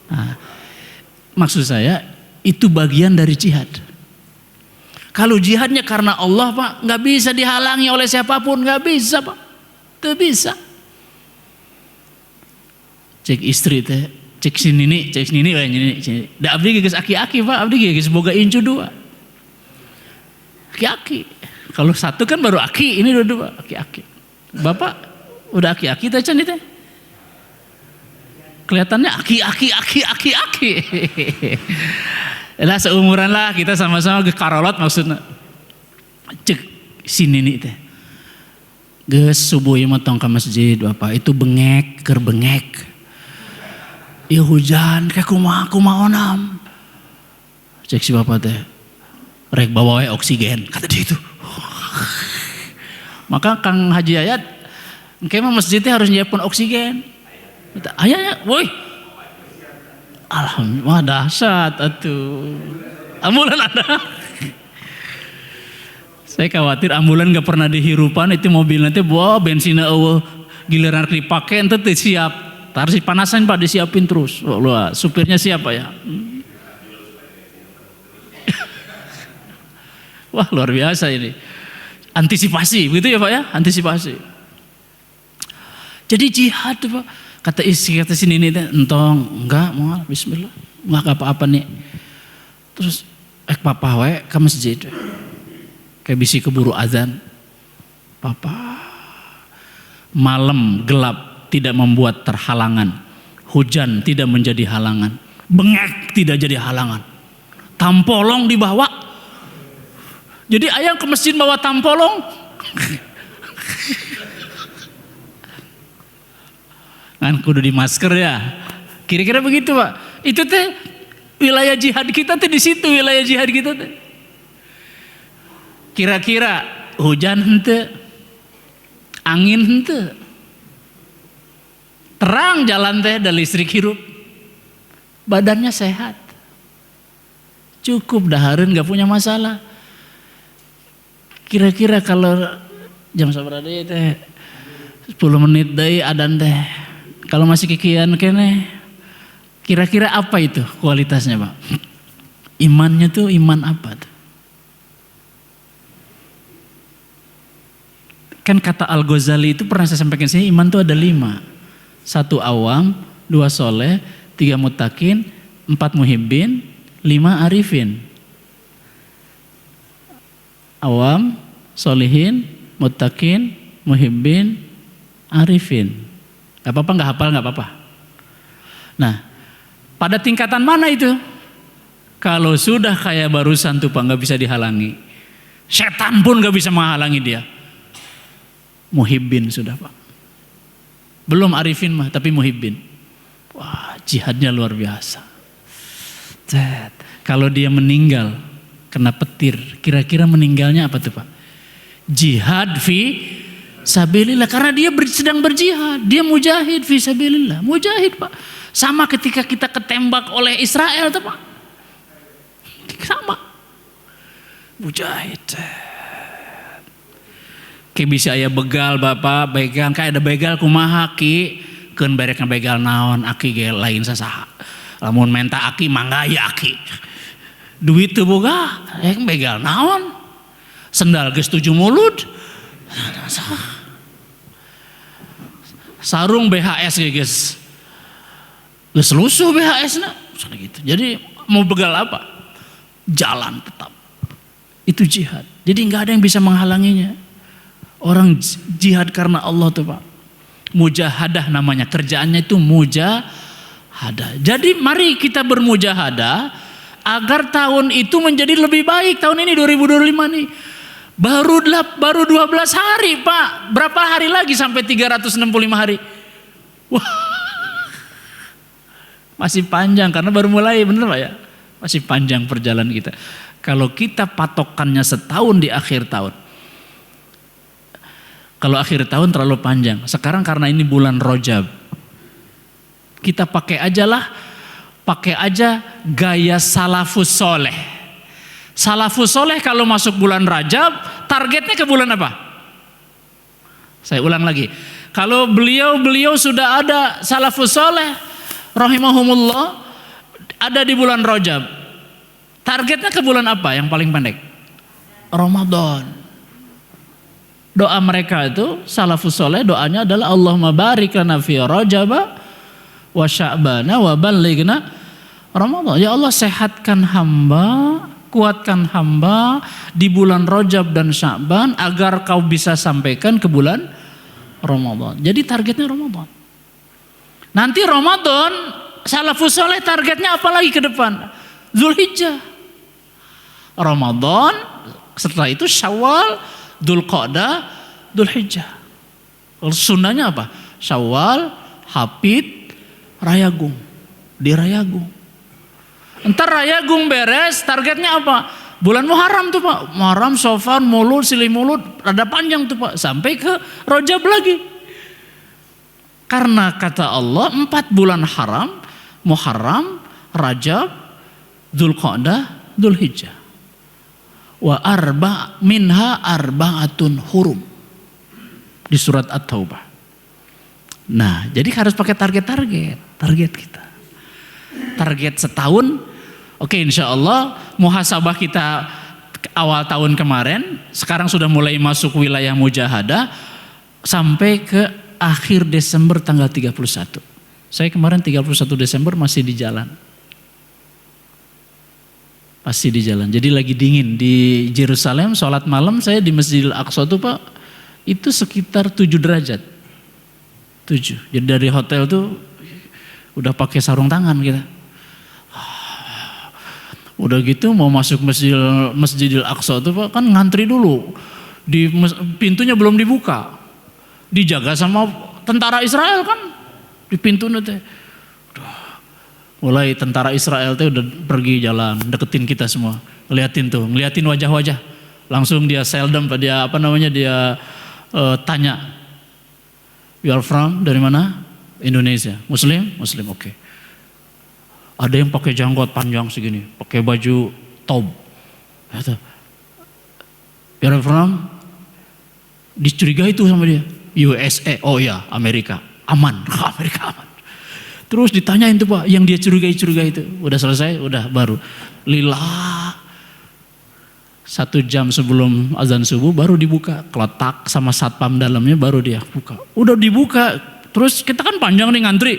A: Nah, maksud saya itu bagian dari jihad. Kalau jihadnya karena Allah Pak, nggak bisa dihalangi oleh siapapun, nggak bisa Pak, nggak bisa. Cek istri teh, cek sini, da abdi geus aki-aki Pak, abdi geus boga incu 2. Aki-aki. Kalau 1 kan baru aki, ini 2 aki-aki. Bapak udah aki-aki teh can teh. Kelihatannya aki-aki. Lah seumuran lah kita sama-sama ge karolot maksudnya. Cek sini nih teh. Geus subuh ieu mah tong ka masjid Bapak, itu bengek. Ya hujan kayak kumaha onam. Cek si Bapak teh rek bawa we oksigen kata dia itu. Maka Kang Haji Ayat engke mah masjidnya harus nyiapkeun oksigen. Aya woi. Alhamdulillah dahsyat atuh. Ambulan ada. Saya khawatir ambulan gak pernah dihirupan itu mobil nanti bawa bensinnya eueuh giliran dipake ente teu siap. Harus dipanasan Pak, disiapin terus. Supirnya siapa ya? Wah luar biasa ini. Antisipasi, begitu ya Pak ya? Antisipasi. Jadi jihad Pak. Kata istri, kata sini nih, entong, enggak, mau bismillah. Enggak apa-apa nih. Terus, papa we ke masjid. Kayak bisi keburu azan. Papa, malam gelap tidak membuat terhalangan, hujan tidak menjadi halangan, bengek tidak jadi halangan, tampolong dibawa. Jadi ayam ke masjid bawa tampolong. Kan kudu di masker ya. Kira-kira begitu Pak. Itu teh wilayah jihad kita teh di situ, wilayah jihad kita teh. Kira-kira hujan henteu, angin henteu. Terang jalan teh dan listrik hirup, badannya sehat, cukup dahareun gak punya masalah. Kira-kira kalau jam sabar deui teh 10 menit deui adan teh, kalau masih kikian kene, kira-kira apa itu kualitasnya Pak? Imannya tuh iman apa tuh? Kan kata Al-Ghazali itu pernah saya sampaikan sini, iman tuh ada 5. 1 awam, 2 soleh, 3 mutakin, 4 muhibbin, 5 arifin. awam, solihin, muttaqin, muhibbin, arifin. Gak apa-apa, gak hafal gak apa-apa. Nah, pada tingkatan mana itu? Kalau sudah kayak barusan tuh Pak, gak bisa dihalangi. Setan pun gak bisa menghalangi dia. Muhibbin sudah Pak. Belum arifin mah, tapi muhibbin. Wah, jihadnya luar biasa. Kalau dia meninggal kena petir, kira-kira meninggalnya apa tuh Pak? Jihad fi sabilillah, karena dia sedang berjihad, dia mujahid fi sabilillah, mujahid Pak. Sama ketika kita ketembak oleh Israel tuh Pak, sama mujahid. Kayak bisa aya begal Bapak, begal kayak ada begal kumaha ki, keun berekna begal naon, aki ge lain sasaha. Lamun menta aki mangga ya aki. Duit teu boga, begal naon? Sendal geus 7 mulut. Sarung BHS geus. Geus lusuh BHS-na. Gitu. Jadi mau begal apa? Jalan tetap. Itu jihad. Jadi enggak ada yang bisa menghalanginya. Orang jihad karena Allah tuh Pak. Mujahadah namanya, kerjaannya itu mujahadah. Jadi mari kita bermujahadah agar tahun itu menjadi lebih baik. Tahun ini 2025 nih. Baru 12 hari Pak. Berapa hari lagi sampai 365 hari? Wah. Masih panjang karena baru mulai, bener Pak ya? Masih panjang perjalanan kita. Kalau kita patokannya setahun di akhir tahun. Kalau akhir tahun terlalu panjang. Sekarang karena ini bulan Rajab, kita pakai aja gaya salafus soleh. Salafus soleh kalau masuk bulan Rajab, targetnya ke bulan apa? Saya ulang lagi. Kalau beliau sudah ada salafus soleh, rahimahumullah, ada di bulan Rajab. Targetnya ke bulan apa yang paling pendek? Ramadan. Doa mereka itu salafus soleh, doanya adalah Allahumma barik lana fi Rajaba wa Sya'bana wa ballighna Ramadan. Ya Allah, sehatkan hamba, kuatkan hamba di bulan Rajab dan Sya'ban agar kau bisa sampaikan ke bulan Ramadan. Jadi targetnya Ramadan. Nanti Ramadan salafus soleh targetnya apa lagi ke depan? Zulhijjah. Ramadan, setelah itu Syawal, Dzulqa'dah, Dzulhijjah. Sunnahnya apa? Syawal, Hapid, Rayagung. Di Rayagung. Entar Rayagung beres, targetnya apa? Bulan Muharram tuh Pak. Muharram, Safar, Maulud, Silih Maulud, rada panjang tuh Pak. Sampai ke Rajab lagi. Karena kata Allah 4 bulan haram, Muharram, Rajab, Dzulqa'dah, Dzulhijjah. Wa minha arba'atun hurum. Di surat At-Taubah. Nah, jadi harus pakai target kita. Target setahun. Oke, insya Allah muhasabah kita awal tahun kemarin, sekarang sudah mulai masuk wilayah mujahadah sampai ke akhir Desember tanggal 31. Saya kemarin 31 Desember masih di jalan. Pasti di jalan. Jadi lagi dingin di Yerusalem, sholat malam saya di Masjidil Aqsa tuh Pak, itu sekitar 7 derajat. 7. Jadi dari hotel tuh udah pakai sarung tangan kita. Udah gitu mau masuk Masjidil Aqsa tuh Pak, kan ngantri dulu. Di pintunya belum dibuka. Dijaga sama tentara Israel kan. Di pintu teh. Mulai tentara Israel tuh udah pergi jalan, deketin kita semua. Ngeliatin wajah-wajah. Langsung dia seldom, dia tanya, "You are from dari mana?" "Indonesia." "Muslim?" "Muslim." "Oke." Ada yang pakai janggot panjang segini, pakai baju tob. Kata, "You are from?" Dicurigai itu sama dia. "USA." "Oh ya, Amerika." "Aman." "Amerika aman." Terus ditanyain tuh Pak, yang dia curigai itu. Udah selesai, udah baru. Lillah. 1 jam sebelum azan subuh baru dibuka. Keletak sama satpam dalamnya baru dia buka. Udah dibuka, terus kita kan panjang nih ngantri.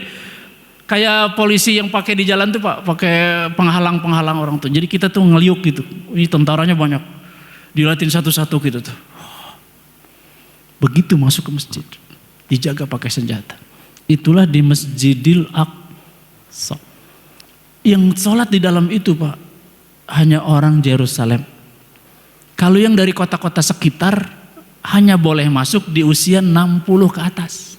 A: Kayak polisi yang pakai di jalan tuh Pak, pakai penghalang orang tuh. Jadi kita tuh ngeliuk gitu. Ini tentaranya banyak. Dilatih satu-satu gitu tuh. Begitu masuk ke masjid, dijaga pakai senjata. Itulah di Masjidil Aqsa. Yang sholat di dalam itu Pak, hanya orang Yerusalem. Kalau yang dari kota-kota sekitar, hanya boleh masuk di usia 60 ke atas.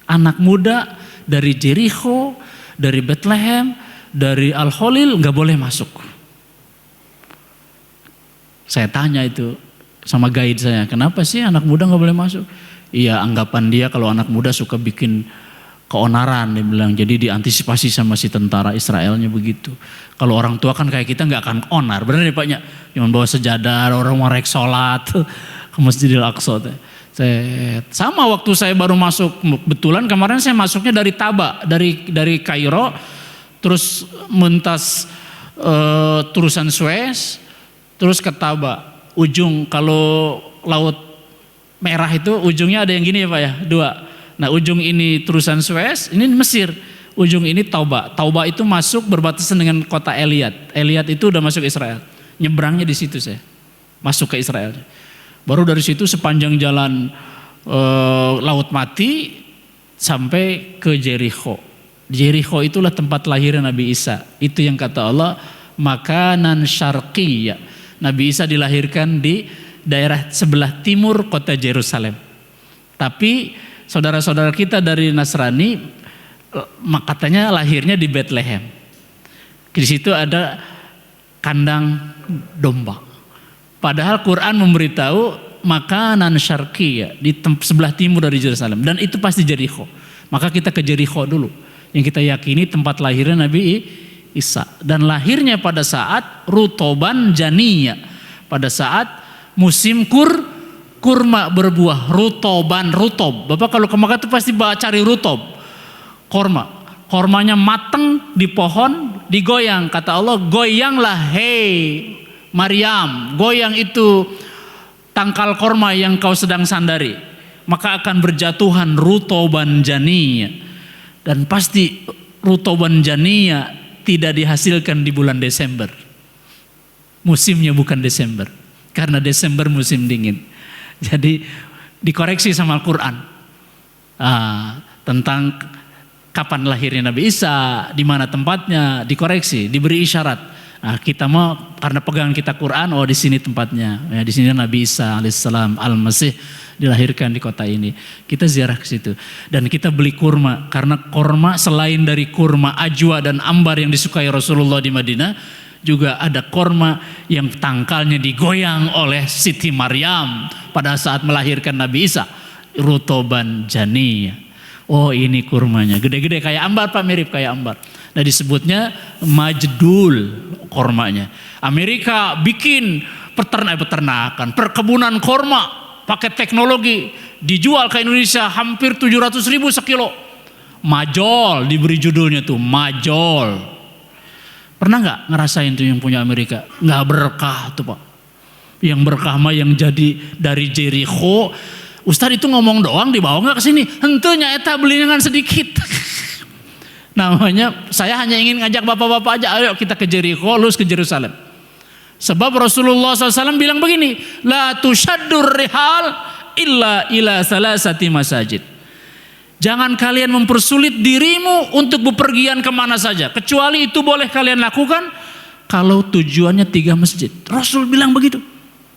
A: Anak muda dari Jericho, dari Bethlehem, dari Al-Khalil nggak boleh masuk. Saya tanya itu sama guide saya, kenapa sih anak muda nggak boleh masuk? Iya, anggapan dia kalau anak muda suka bikin keonaran, dia bilang. Jadi diantisipasi sama si tentara Israelnya begitu. Kalau orang tua kan kayak kita nggak akan onar, benar ya Paknya? Cuma bawa sejadah, orang merek sholat ke Masjidil Aqsa. Sama waktu saya baru masuk, kebetulan kemarin saya masuknya dari Taba, dari Kairo, terus mentas terusan Suez, terus ke Taba. Ujung kalau Laut Merah itu ujungnya ada yang gini ya Pak ya, 2. Nah ujung ini terusan Suez, ini Mesir. Ujung ini Tauba. Tauba itu masuk berbatasan dengan kota Eliat. Eliat itu udah masuk Israel. Nyebrangnya di situ saya, masuk ke Israel. Baru dari situ sepanjang jalan Laut Mati sampai ke Jericho. Jericho itulah tempat lahirnya Nabi Isa. Itu yang kata Allah, makanan syarqiyya. Nabi Isa dilahirkan di daerah sebelah timur kota Yerusalem. Tapi saudara-saudara kita dari Nasrani katanya lahirnya di Bethlehem. Di situ ada kandang domba. Padahal Quran memberitahu makanan syarqiyya di sebelah timur dari Yerusalem, dan itu pasti Jericho. Maka kita ke Jericho dulu, yang kita yakini tempat lahirnya Nabi Isa, dan lahirnya pada saat rutoban janiyya, pada saat musim kurma berbuah, rutoban, rutob. Bapak kalau ke Makkah itu pasti cari rutob, kormanya mateng di pohon, digoyang. Kata Allah, goyanglah hei Maryam, goyang itu tangkal korma yang kau sedang sandari, maka akan berjatuhan rutoban janiyya. Dan pasti rutoban janiyya tidak dihasilkan di bulan Desember. Musimnya bukan Desember, karena Desember musim dingin. Jadi dikoreksi sama Al-Quran tentang kapan lahirnya Nabi Isa, di mana tempatnya, dikoreksi, diberi isyarat. Nah, kita mau karena pegangan kita Quran, oh di sini tempatnya. Ya, di sini Nabi Isa alaihissalam Al-Masih dilahirkan di kota ini. Kita ziarah ke situ dan kita beli kurma, karena kurma selain dari kurma ajwa dan ambar yang disukai Rasulullah di Madinah, juga ada kurma yang tangkalnya digoyang oleh Siti Maryam pada saat melahirkan Nabi Isa, rutoban janiyya. Oh ini kurmanya, gede-gede kayak ambar Pak, mirip kayak ambar. Nah disebutnya majdul kormanya. Amerika bikin peternakan, perkebunan korma pakai teknologi, dijual ke Indonesia hampir 700.000 sekilo. Majol diberi judulnya tuh, majol. Pernah nggak ngerasain tuh yang punya Amerika? Nggak berkah tuh Pak. Yang berkah mah yang jadi dari Jericho. Ustadz itu ngomong doang, dibawa nggak ke sini? Henteunya eta beli dengan sedikit. Namanya saya hanya ingin ngajak bapak-bapak aja, ayo kita ke Jericho, lulus ke Yerusalem. Sebab Rasulullah SAW bilang begini, la tushaddur rihal illa ila salasati masajid. Jangan kalian mempersulit dirimu untuk bepergian kemana saja, kecuali itu boleh kalian lakukan kalau tujuannya 3 masjid. Rasul bilang begitu.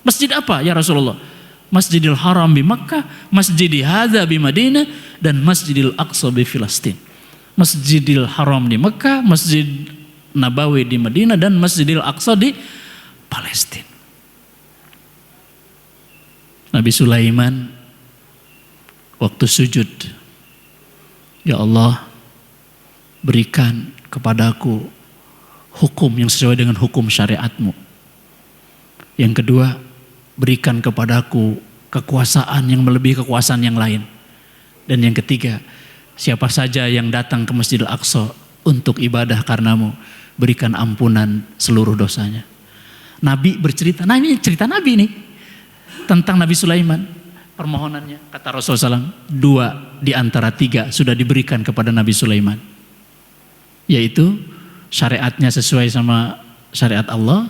A: Masjid apa ya Rasulullah? Masjidil Haram di Makkah, Masjidil Hadza di Madinah, dan Masjidil Aqsa di Filastin. Masjidil Haram di Mekah, Masjid Nabawi di Madinah, dan Masjidil Aqsa di Palestina. Nabi Sulaiman waktu sujud, ya Allah berikan kepadaku hukum yang sesuai dengan hukum syariatmu. Yang kedua, berikan kepadaku kekuasaan yang melebihi kekuasaan yang lain. Dan yang ketiga, siapa saja yang datang ke Masjidil Aqsa untuk ibadah karenamu, berikan ampunan seluruh dosanya. Nabi bercerita, nah ini cerita Nabi nih, tentang Nabi Sulaiman. Permohonannya, kata Rasulullah SAW, 2 di antara 3 sudah diberikan kepada Nabi Sulaiman. Yaitu syariatnya sesuai sama syariat Allah,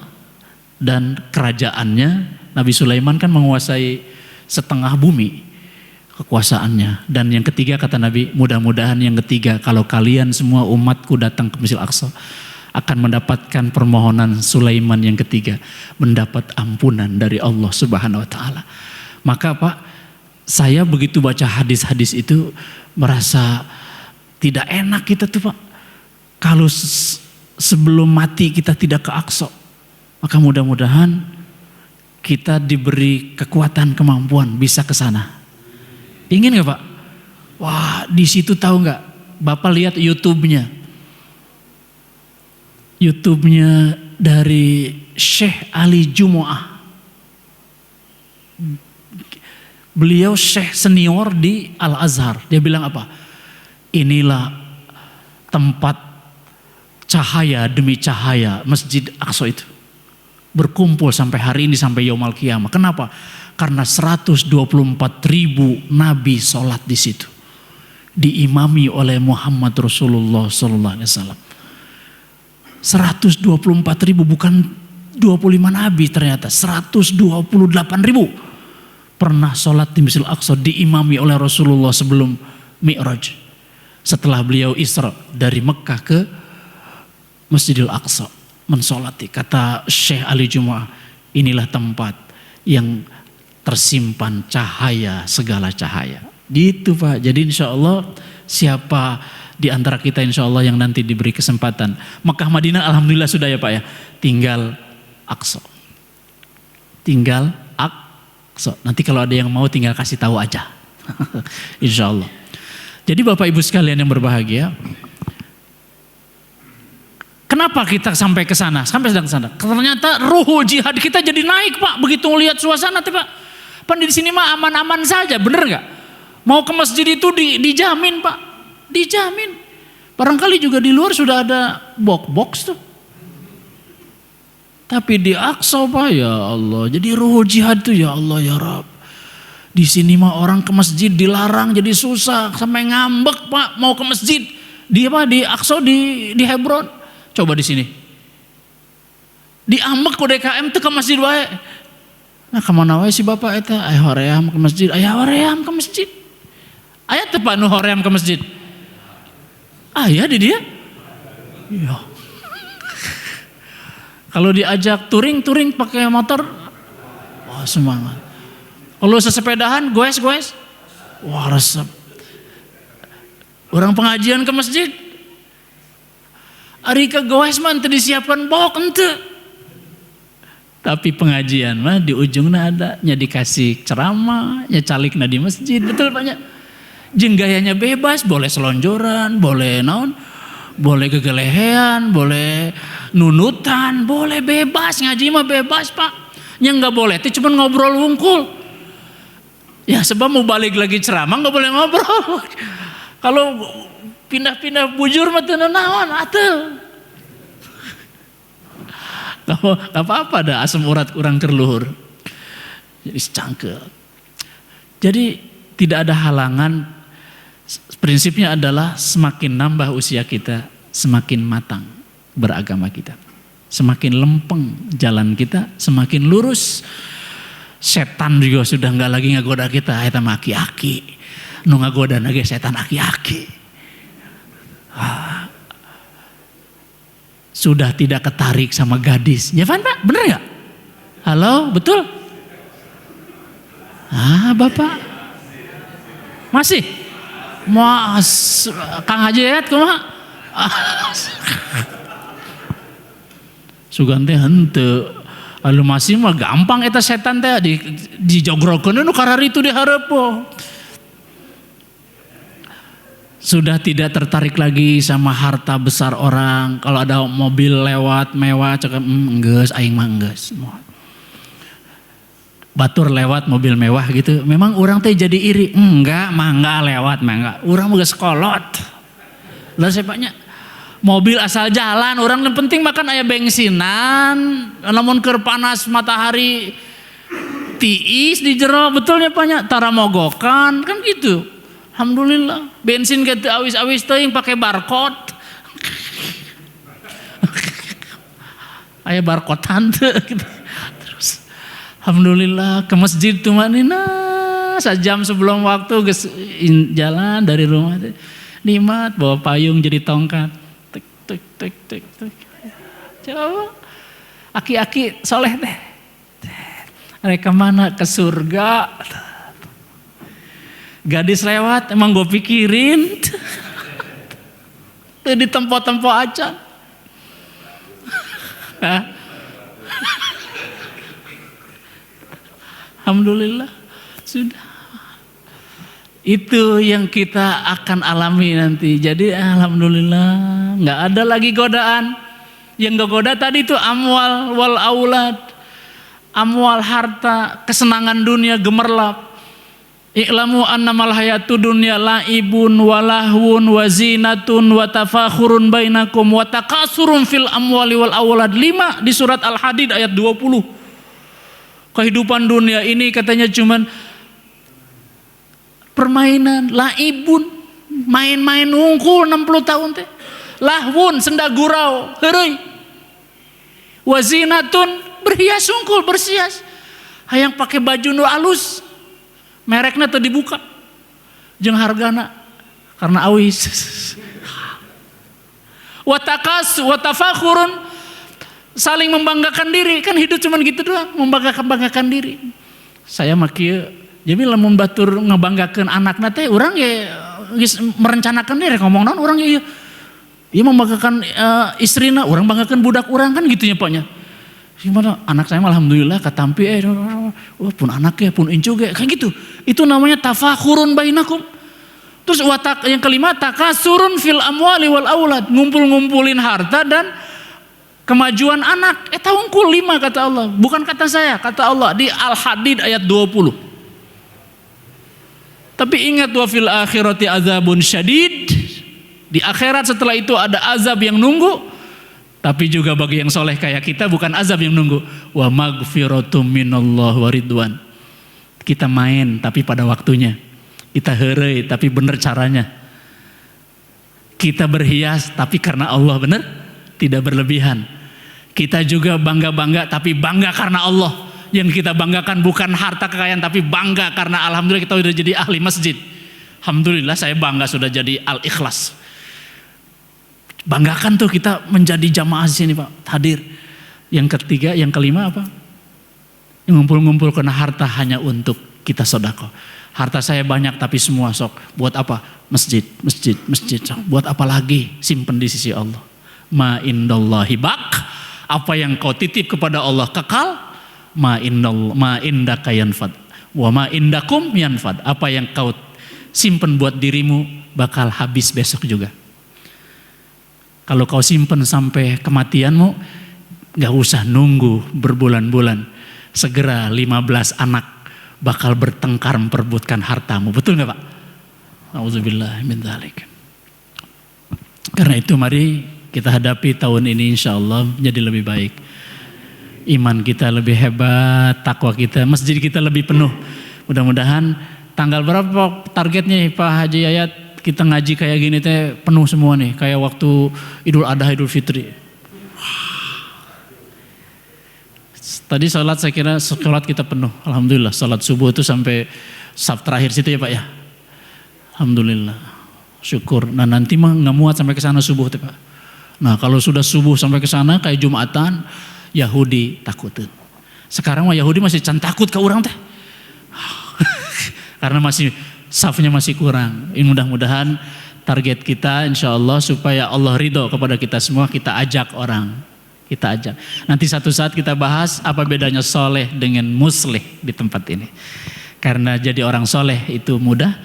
A: dan kerajaannya Nabi Sulaiman kan menguasai setengah bumi kekuasaannya. Dan yang ketiga kata Nabi, mudah-mudahan yang ketiga kalau kalian semua umatku datang ke Masjidil Aqsa akan mendapatkan permohonan Sulaiman yang ketiga, mendapat ampunan dari Allah Subhanahu wa taala. Maka Pak, saya begitu baca hadis-hadis itu merasa tidak enak kita tuh Pak. Kalau sebelum mati kita tidak ke Aqsa. Maka mudah-mudahan kita diberi kekuatan, kemampuan bisa ke sana. Ingin gak Pak? Wah, di situ tahu nggak? Bapak lihat YouTube-nya. YouTube-nya dari Syekh Ali Jumu'ah. Beliau Syekh senior di Al-Azhar. Dia bilang apa? Inilah tempat cahaya demi cahaya Masjid Aqsa itu. Berkumpul sampai hari ini, sampai Yaumul Qiyamah. Kenapa? Karena 124.000 nabi sholat di situ. Diimami oleh Muhammad Rasulullah SAW. 124.000 bukan 25 nabi ternyata. 128.000 pernah sholat di Masjidil Aqsa diimami oleh Rasulullah sebelum Mi'raj. Setelah beliau Isra dari Mekah ke Masjidil Aqsa mensolati. Kata Syekh Ali Jumu'ah, inilah tempat yang tersimpan cahaya, segala cahaya. Gitu Pak. Jadi insya Allah siapa di antara kita insya Allah yang nanti diberi kesempatan. Mekah Madinah alhamdulillah sudah ya Pak ya. Tinggal Aqsa. Tinggal Aqsa. Nanti kalau ada yang mau tinggal kasih tahu aja. Insya Allah. Jadi Bapak Ibu sekalian yang berbahagia. Kenapa kita sampai ke sana? Sampai sedang ke sana. Ternyata ruhul jihad kita jadi naik Pak. Begitu melihat suasana tuh Pak. Pan di sini mah aman-aman saja, bener nggak? Mau ke masjid itu dijamin Pak, dijamin. Barangkali juga di luar sudah ada box tuh. Tapi di Aqsa Pak, ya Allah. Jadi ruhul jihad tuh ya Allah ya Rabb. Di sini mah orang ke masjid dilarang jadi susah, sampai ngambek Pak mau ke masjid. Di apa? Di Aqsa di Hebron. Coba di sini. Diambek ku DKM tuh ke masjid wae. Nah kemana wae si bapak eta? Aya hoream ke masjid, aya hoream ke masjid. Aya teu Pak nu hoream ke masjid? Aya di dia? Iya. Kalau diajak touring pakai motor, wah semangat. Kalau sesepedahan goes, wah resep. Orang pengajian ke masjid, ari ke goes mah teu disiapkan bok henteu. Tapi pengajian mah di ujungnya ada nya dikasih ceramah, nya calikna di masjid, betul banyak. Jeung gayanya bebas, boleh selonjoran, boleh naon, boleh gegelehean, boleh nunutan, boleh bebas, ngaji mah bebas Pak. Nya enggak boleh, teh cuma ngobrol wungkul. Ya sebab mau balik lagi ceramah enggak boleh ngobrol. Kalau pindah-pindah bujur mah teu naon atuh. Gak apa-apa dah asam urat kurang kerluhur. Jadi secangkel. Jadi tidak ada halangan. Prinsipnya adalah semakin nambah usia kita, semakin matang beragama kita. Semakin lempeng jalan kita, semakin lurus. Setan juga sudah gak lagi ngagoda kita. Eta mah aki-aki. Nu ngagoda lagi setan aki-aki. Sudah tidak ketarik sama gadis. Ya kan Pak? Bener gak? Halo, betul? Bapak masih? Mas Kang Haji Ayat kumaha? Sugan teh henteu. Lalu masih mah gampang eta setan teh dijogrokeun nu karari itu dihareup. Sudah tidak tertarik lagi sama harta besar orang. Kalau ada mobil lewat mewah, cakap enggeus, aing mah enggeus. Batur lewat mobil mewah gitu, memang orang teh jadi iri. Enggak lewat, enggak. Orang mau sekolot. Lalu saya banyak mobil asal jalan, orang yang penting makan aya bensinan, namun keur panas matahari tiis di jero, betulnya banyak tara mogokan, kan gitu. Alhamdulillah, bensin gitu awis-awis teuing pakai barcode. Aya barcode tante gitu. Terus Alhamdulillah ke masjid tumanina, sejam sebelum waktu jalan dari rumah. Nikmat bawa payung jadi tongkat. Tek tek tek tek tek. Coba aki-aki soleh teh. Mereka mana ke surga. Gadis lewat emang gue pikirin. Di tempo-tempo aja. Alhamdulillah sudah. Itu yang kita akan alami nanti. Jadi alhamdulillah nggak ada lagi godaan. Yang gak goda tadi itu amwal wal aulad, amwal harta, kesenangan dunia gemerlap. I'lamu annamal hayatu dunya laibun walahwun wazinatun wa tafakhurun bainakum wa takasurun fil amwali wal aulad. 5 di surat Al-Hadid ayat 20. Kehidupan dunia ini katanya cuman permainan, laibun, main-main unggul 60 tahun teh. Lahwun, senda gurau, heureuy. Wazinatun, berhias unggul, bersias. Hayang pakai baju nu alus. Merekna teu dibuka. Jeung hargana karena awis. Wa tafakhurun, saling membanggakan diri. Kan hidup cuman gitu doang, membanggakan diri. Saya mah kieu jadi lamun batur ngebanggakeun anakna teh urang ge geus merencanakeun diri ngomong naon urang ieu. Ieu membanggakan istrina, urang banggakeun budak urang kan gitu nya Paknya. Gimana anak saya alhamdulillah katampi pun anak ya pun incu ge kayak gitu. Itu namanya tafakhurun bainakum. Terus yang kelima takasurun fil amwali wal aulad, ngumpul-ngumpulin harta dan kemajuan anak. Eta unggul 5 kata Allah, bukan kata saya, kata Allah di Al-Hadid ayat 20. Tapi ingat wa fil akhirati azabun syadid. Di akhirat setelah itu ada azab yang nunggu. Tapi juga bagi yang soleh kayak kita bukan azab yang nunggu. Wa magfiratum minallah wa ridwan. Kita main tapi pada waktunya. Kita heureuy tapi bener caranya. Kita berhias tapi karena Allah bener, tidak berlebihan. Kita juga bangga-bangga tapi bangga karena Allah. Yang kita banggakan bukan harta kekayaan tapi bangga karena alhamdulillah kita sudah jadi ahli masjid. Alhamdulillah saya bangga sudah jadi al-ikhlas. Banggakan tuh kita menjadi jamaah sini Pak, hadir. Yang ketiga, yang kelima apa? Yang ngumpul-ngumpul karena harta hanya untuk kita sedekah. Harta saya banyak tapi semua sok. Buat apa? Masjid, masjid, masjid. Buat apa lagi? Simpen di sisi Allah. Ma indallahi baq. Apa yang kau titip kepada Allah kekal. Ma indaka yanfad wa ma indakum yanfad. Apa yang kau simpen buat dirimu bakal habis besok juga. Kalau kau simpen sampai kematianmu, gak usah nunggu berbulan-bulan. Segera 15 anak bakal bertengkar memperebutkan hartamu. Betul gak Pak? Auzubillah min dzalik. Karena itu mari kita hadapi tahun ini insya Allah menjadi lebih baik. Iman kita lebih hebat, takwa kita, masjid kita lebih penuh. Mudah-mudahan tanggal berapa targetnya Pak Haji Yayat kita ngaji kayak gini teh penuh semua nih, kayak waktu Idul Adha, Idul Fitri. Tadi sholat saya kira sholat kita penuh, alhamdulillah. Sholat subuh itu sampai saf terakhir situ ya Pak ya. Alhamdulillah, syukur. Nah nanti mah nggak muat sampai ke sana subuh teh Pak. Nah kalau sudah subuh sampai ke sana kayak Jumatan, Yahudi takutin. Sekarang mah Yahudi masih can takut ke orang teh. Karena masih safnya masih kurang. Mudah-mudahan target kita insya Allah supaya Allah ridho kepada kita semua, kita ajak orang. Kita ajak. Nanti satu saat kita bahas apa bedanya soleh dengan muslih di tempat ini. Karena jadi orang soleh itu mudah,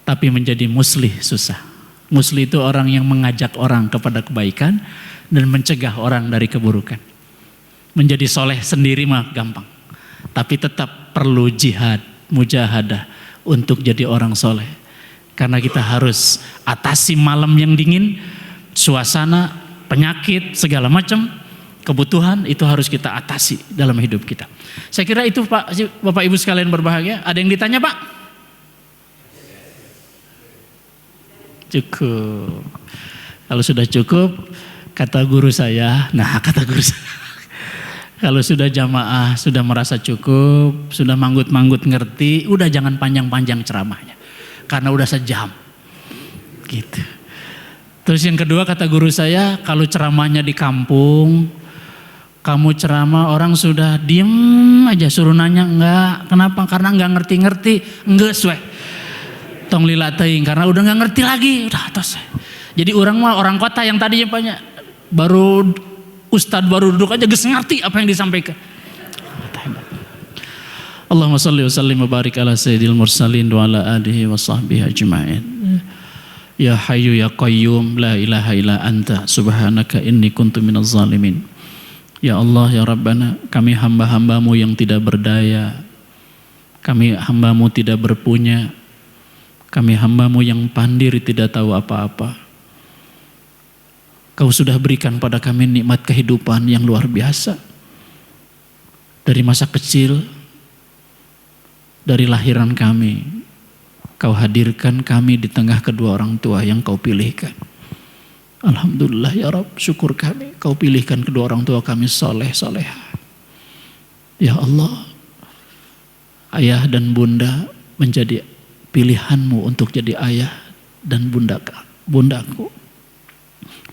A: tapi menjadi muslih susah. Muslih itu orang yang mengajak orang kepada kebaikan dan mencegah orang dari keburukan. Menjadi soleh sendiri mah gampang, tapi tetap perlu jihad, mujahadah untuk jadi orang soleh. Karena kita harus atasi malam yang dingin, suasana, penyakit, segala macam kebutuhan itu harus kita atasi dalam hidup kita. Saya kira itu Pak, Bapak Ibu sekalian berbahagia. Ada yang ditanya Pak? Cukup. Kalau sudah cukup, kata guru saya, Kalau sudah jamaah, sudah merasa cukup, sudah manggut-manggut ngerti, udah jangan panjang-panjang ceramahnya. Karena udah sejam. Gitu. Terus yang kedua kata guru saya, kalau ceramahnya di kampung, kamu ceramah orang sudah diem aja, suruh nanya enggak. Kenapa? Karena enggak ngerti-ngerti, enggak sesuai. Tong lila teuing karena udah enggak ngerti lagi, udah atas. Jadi orang kota yang tadinya banyak, baru ustadz baru duduk aja geus ngerti apa yang disampaikan. Allahumma shalli wa sallim wa barik ala sayyidil mursalin wa ala alihi wa sahbihi ajma'in. Ya Hayyu ya Qayyum la ilaha illa anta subhanaka inni kuntu minaz zalimin. Ya Allah ya Rabbana, kami hamba-hambamu yang tidak berdaya, kami hambamu tidak berpunya, kami hambamu yang pandiri tidak tahu apa-apa. Kau sudah berikan pada kami nikmat kehidupan yang luar biasa. Dari masa kecil, dari lahiran kami, kau hadirkan kami di tengah kedua orang tua yang kau pilihkan. Alhamdulillah ya Rabb, syukur kami kau pilihkan kedua orang tua kami soleh soleha. Ya Allah, ayah dan bunda menjadi pilihanmu untuk jadi ayah dan bundaku.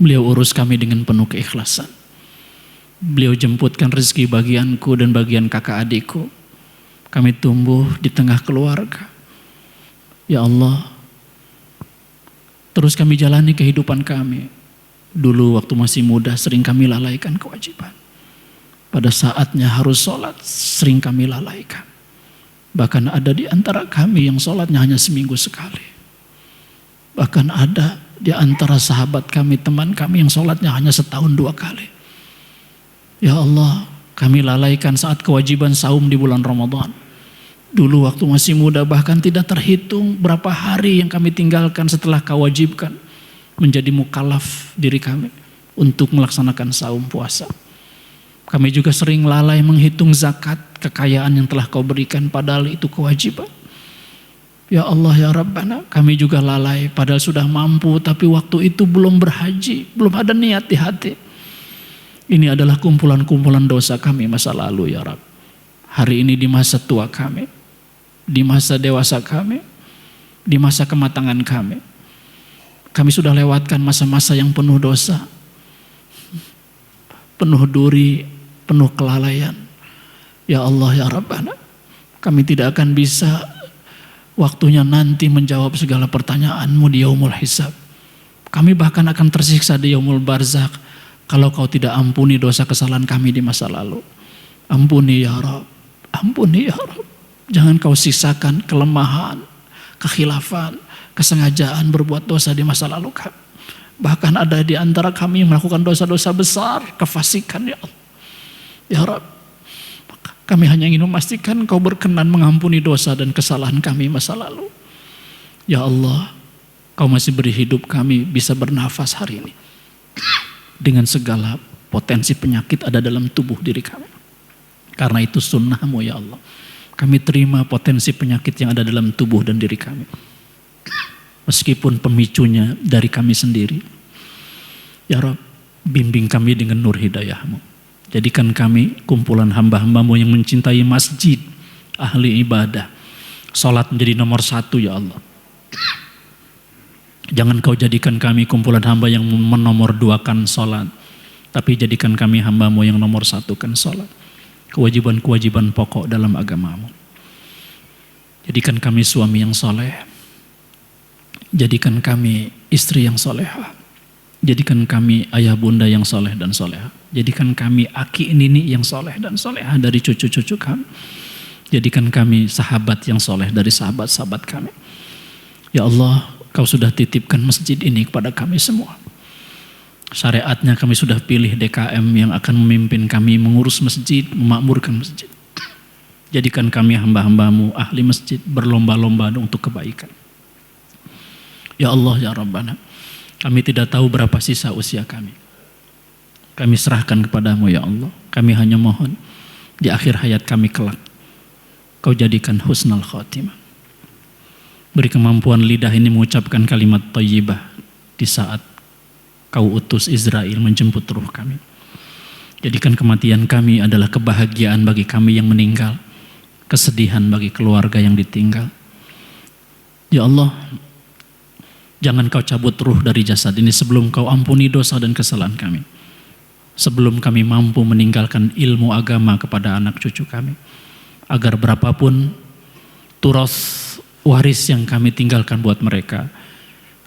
A: Beliau urus kami dengan penuh keikhlasan. Beliau jemputkan rezeki bagianku dan bagian kakak adikku. Kami tumbuh di tengah keluarga. Ya Allah, terus kami jalani kehidupan kami. Dulu waktu masih muda sering kami lalaikan kewajiban. Pada saatnya harus sholat sering kami lalaikan. Bahkan ada di antara kami yang sholatnya hanya seminggu sekali. Bahkan ada di antara sahabat kami, teman kami yang sholatnya hanya setahun 2 kali. Ya Allah, kami lalaikan saat kewajiban saum di bulan Ramadan. Dulu waktu masih muda bahkan tidak terhitung berapa hari yang kami tinggalkan setelah kau wajibkan menjadi mukallaf diri kami untuk melaksanakan saum puasa. Kami juga sering lalai menghitung zakat kekayaan yang telah kau berikan padahal itu kewajiban. Ya Allah ya Rabbana, kami juga lalai padahal sudah mampu tapi waktu itu belum berhaji, belum ada niat di hati. Ini adalah kumpulan-kumpulan dosa kami masa lalu ya Rabb. Hari ini di masa tua kami, di masa dewasa kami, di masa kematangan kami. Kami sudah lewatkan masa-masa yang penuh dosa, penuh duri, penuh kelalaian. Ya Allah ya Rabbana, kami tidak akan bisa waktunya nanti menjawab segala pertanyaanmu di yaumul hisab. Kami bahkan akan tersiksa di yaumul barzakh kalau kau tidak ampuni dosa kesalahan kami di masa lalu. Ampuni ya Rabb, ampuni ya Rabb. Jangan kau sisakan kelemahan, kekhilafan, kesengajaan berbuat dosa di masa lalu kami. Bahkan ada di antara kami yang melakukan dosa-dosa besar, kefasikan ya Allah. Ya Rabb, kami hanya ingin memastikan kau berkenan mengampuni dosa dan kesalahan kami masa lalu. Ya Allah, kau masih beri hidup kami bisa bernafas hari ini. Dengan segala potensi penyakit ada dalam tubuh diri kami. Karena itu sunnahmu ya Allah. Kami terima potensi penyakit yang ada dalam tubuh dan diri kami. Meskipun pemicunya dari kami sendiri. Ya Rabb, bimbing kami dengan nur hidayahmu. Jadikan kami kumpulan hamba-hambamu yang mencintai masjid, ahli ibadah. Salat menjadi nomor 1 ya Allah. Jangan kau jadikan kami kumpulan hamba yang menomor 2kan salat. Tapi jadikan kami hambamu yang nomor 1kan salat. Kewajiban-kewajiban pokok dalam agamamu. Jadikan kami suami yang soleh. Jadikan kami istri yang solehah. Jadikan kami ayah bunda yang soleh dan soleha. Jadikan kami aki nini yang soleh dan soleha dari cucu-cucu kami. Jadikan kami sahabat yang soleh dari sahabat-sahabat kami. Ya Allah, kau sudah titipkan masjid ini kepada kami semua. Syariatnya kami sudah pilih DKM yang akan memimpin kami mengurus masjid, memakmurkan masjid. Jadikan kami hamba-hambamu ahli masjid berlomba-lomba untuk kebaikan. Ya Allah ya Rabbana, kami tidak tahu berapa sisa usia kami. Kami serahkan kepadamu ya Allah. Kami hanya mohon di akhir hayat kami kelak, kau jadikan husnul khatimah. Beri kemampuan lidah ini mengucapkan kalimat thayyibah di saat kau utus Israel menjemput ruh kami. Jadikan kematian kami adalah kebahagiaan bagi kami yang meninggal, kesedihan bagi keluarga yang ditinggal. Ya Allah, jangan kau cabut ruh dari jasad ini sebelum kau ampuni dosa dan kesalahan kami. Sebelum kami mampu meninggalkan ilmu agama kepada anak cucu kami. Agar berapapun turas waris yang kami tinggalkan buat mereka,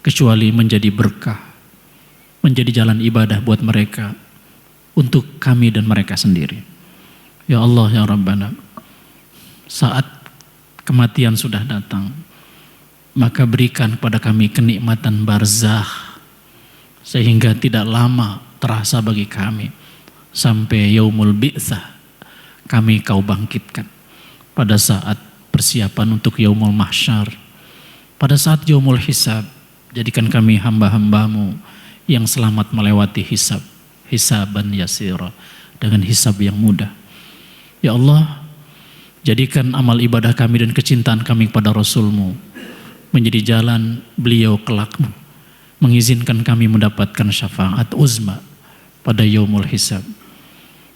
A: kecuali menjadi berkah, menjadi jalan ibadah buat mereka, untuk kami dan mereka sendiri. Ya Allah, ya Rabbana, saat kematian sudah datang, maka berikan kepada kami kenikmatan barzakh, sehingga tidak lama terasa bagi kami, sampai yaumul bi'tsah kami kau bangkitkan. Pada saat persiapan untuk yaumul mahsyar, pada saat yaumul hisab, jadikan kami hamba-hambamu yang selamat melewati hisab, hisaban yasira, dengan hisab yang mudah. Ya Allah, jadikan amal ibadah kami dan kecintaan kami kepada Rasulmu menjadi jalan beliau kelak, mengizinkan kami mendapatkan syafaat uzma pada yaumul hisab.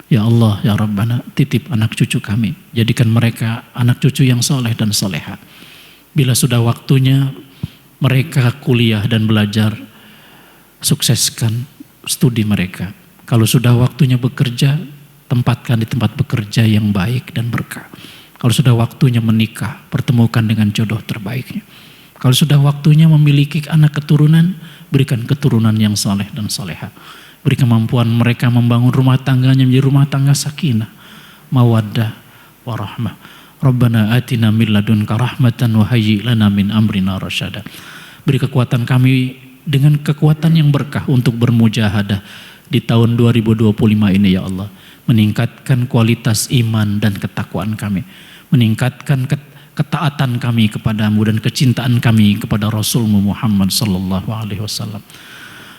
A: Ya Allah, ya Rabbana, titip anak cucu kami, jadikan mereka anak cucu yang soleh dan soleha. Bila sudah waktunya mereka kuliah dan belajar, sukseskan studi mereka. Kalau sudah waktunya bekerja, tempatkan di tempat bekerja yang baik dan berkah. Kalau sudah waktunya menikah, pertemukan dengan jodoh terbaiknya. Kalau sudah waktunya memiliki anak keturunan, berikan keturunan yang soleh dan soleha. Beri kemampuan mereka membangun rumah tangganya menjadi rumah tangga sakinah, mawaddah, warahmah. Rabbana atina min ladunka rahmatan wa hayyi' lana min amrina rasyada. Beri kekuatan kami dengan kekuatan yang berkah untuk bermujahadah di tahun 2025 ini ya Allah. Meningkatkan kualitas iman dan ketakwaan kami, meningkatkan ketaatan kami kepadamu dan kecintaan kami kepada Rasulmu Muhammad sallallahu alaihi wasallam.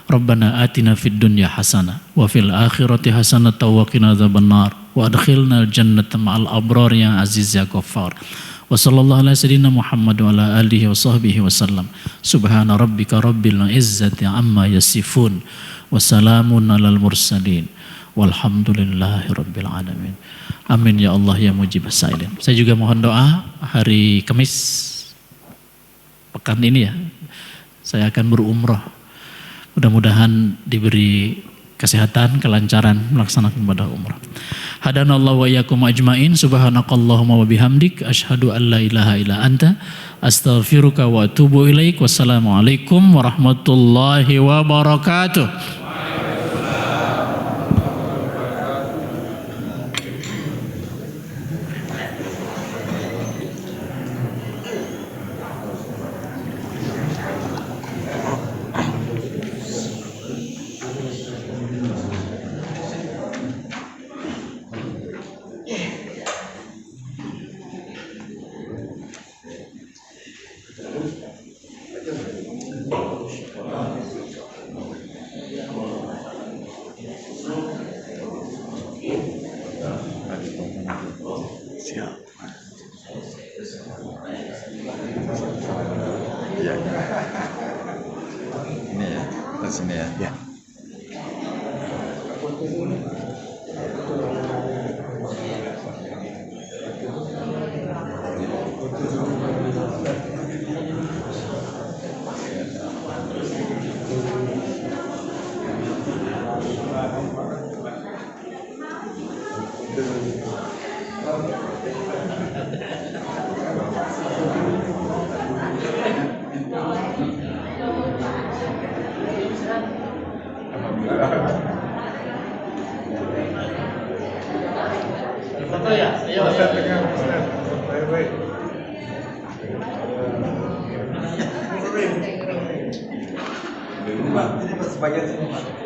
A: Rabbana atina fid dunya hasanah wa fil akhirati hasanah wa qina adzabannar wa adkhilnal jannata ma'al abrar ya aziz ya ghaffar. Wa sallallahu ala sayyidina Muhammad wa ala alihi wa sahbihi wasallam. Subhana rabbika rabbil izzati amma yasifun wa salamun alal mursalin walhamdulillahi rabbil alamin. Amin ya Allah ya mujibas sa'ilin. Saya juga mohon doa hari Kamis pekan ini ya, saya akan berumrah. Mudah-mudahan diberi kesehatan, kelancaran melaksanakan ibadah umrah. Hadanallahu wa iyyakum ajmain. Subhanakallahumma wa bihamdik asyhadu an la ilaha illa anta astaghfiruka wa atubu ilaik. Wassalamualaikum warahmatullahi wabarakatuh.
B: Siap. Iya. Ini ya, di sini ya. Ya.
A: Foto ya? Ayo.
B: Baik-baik. Ini Pak, sebagian sini Pak.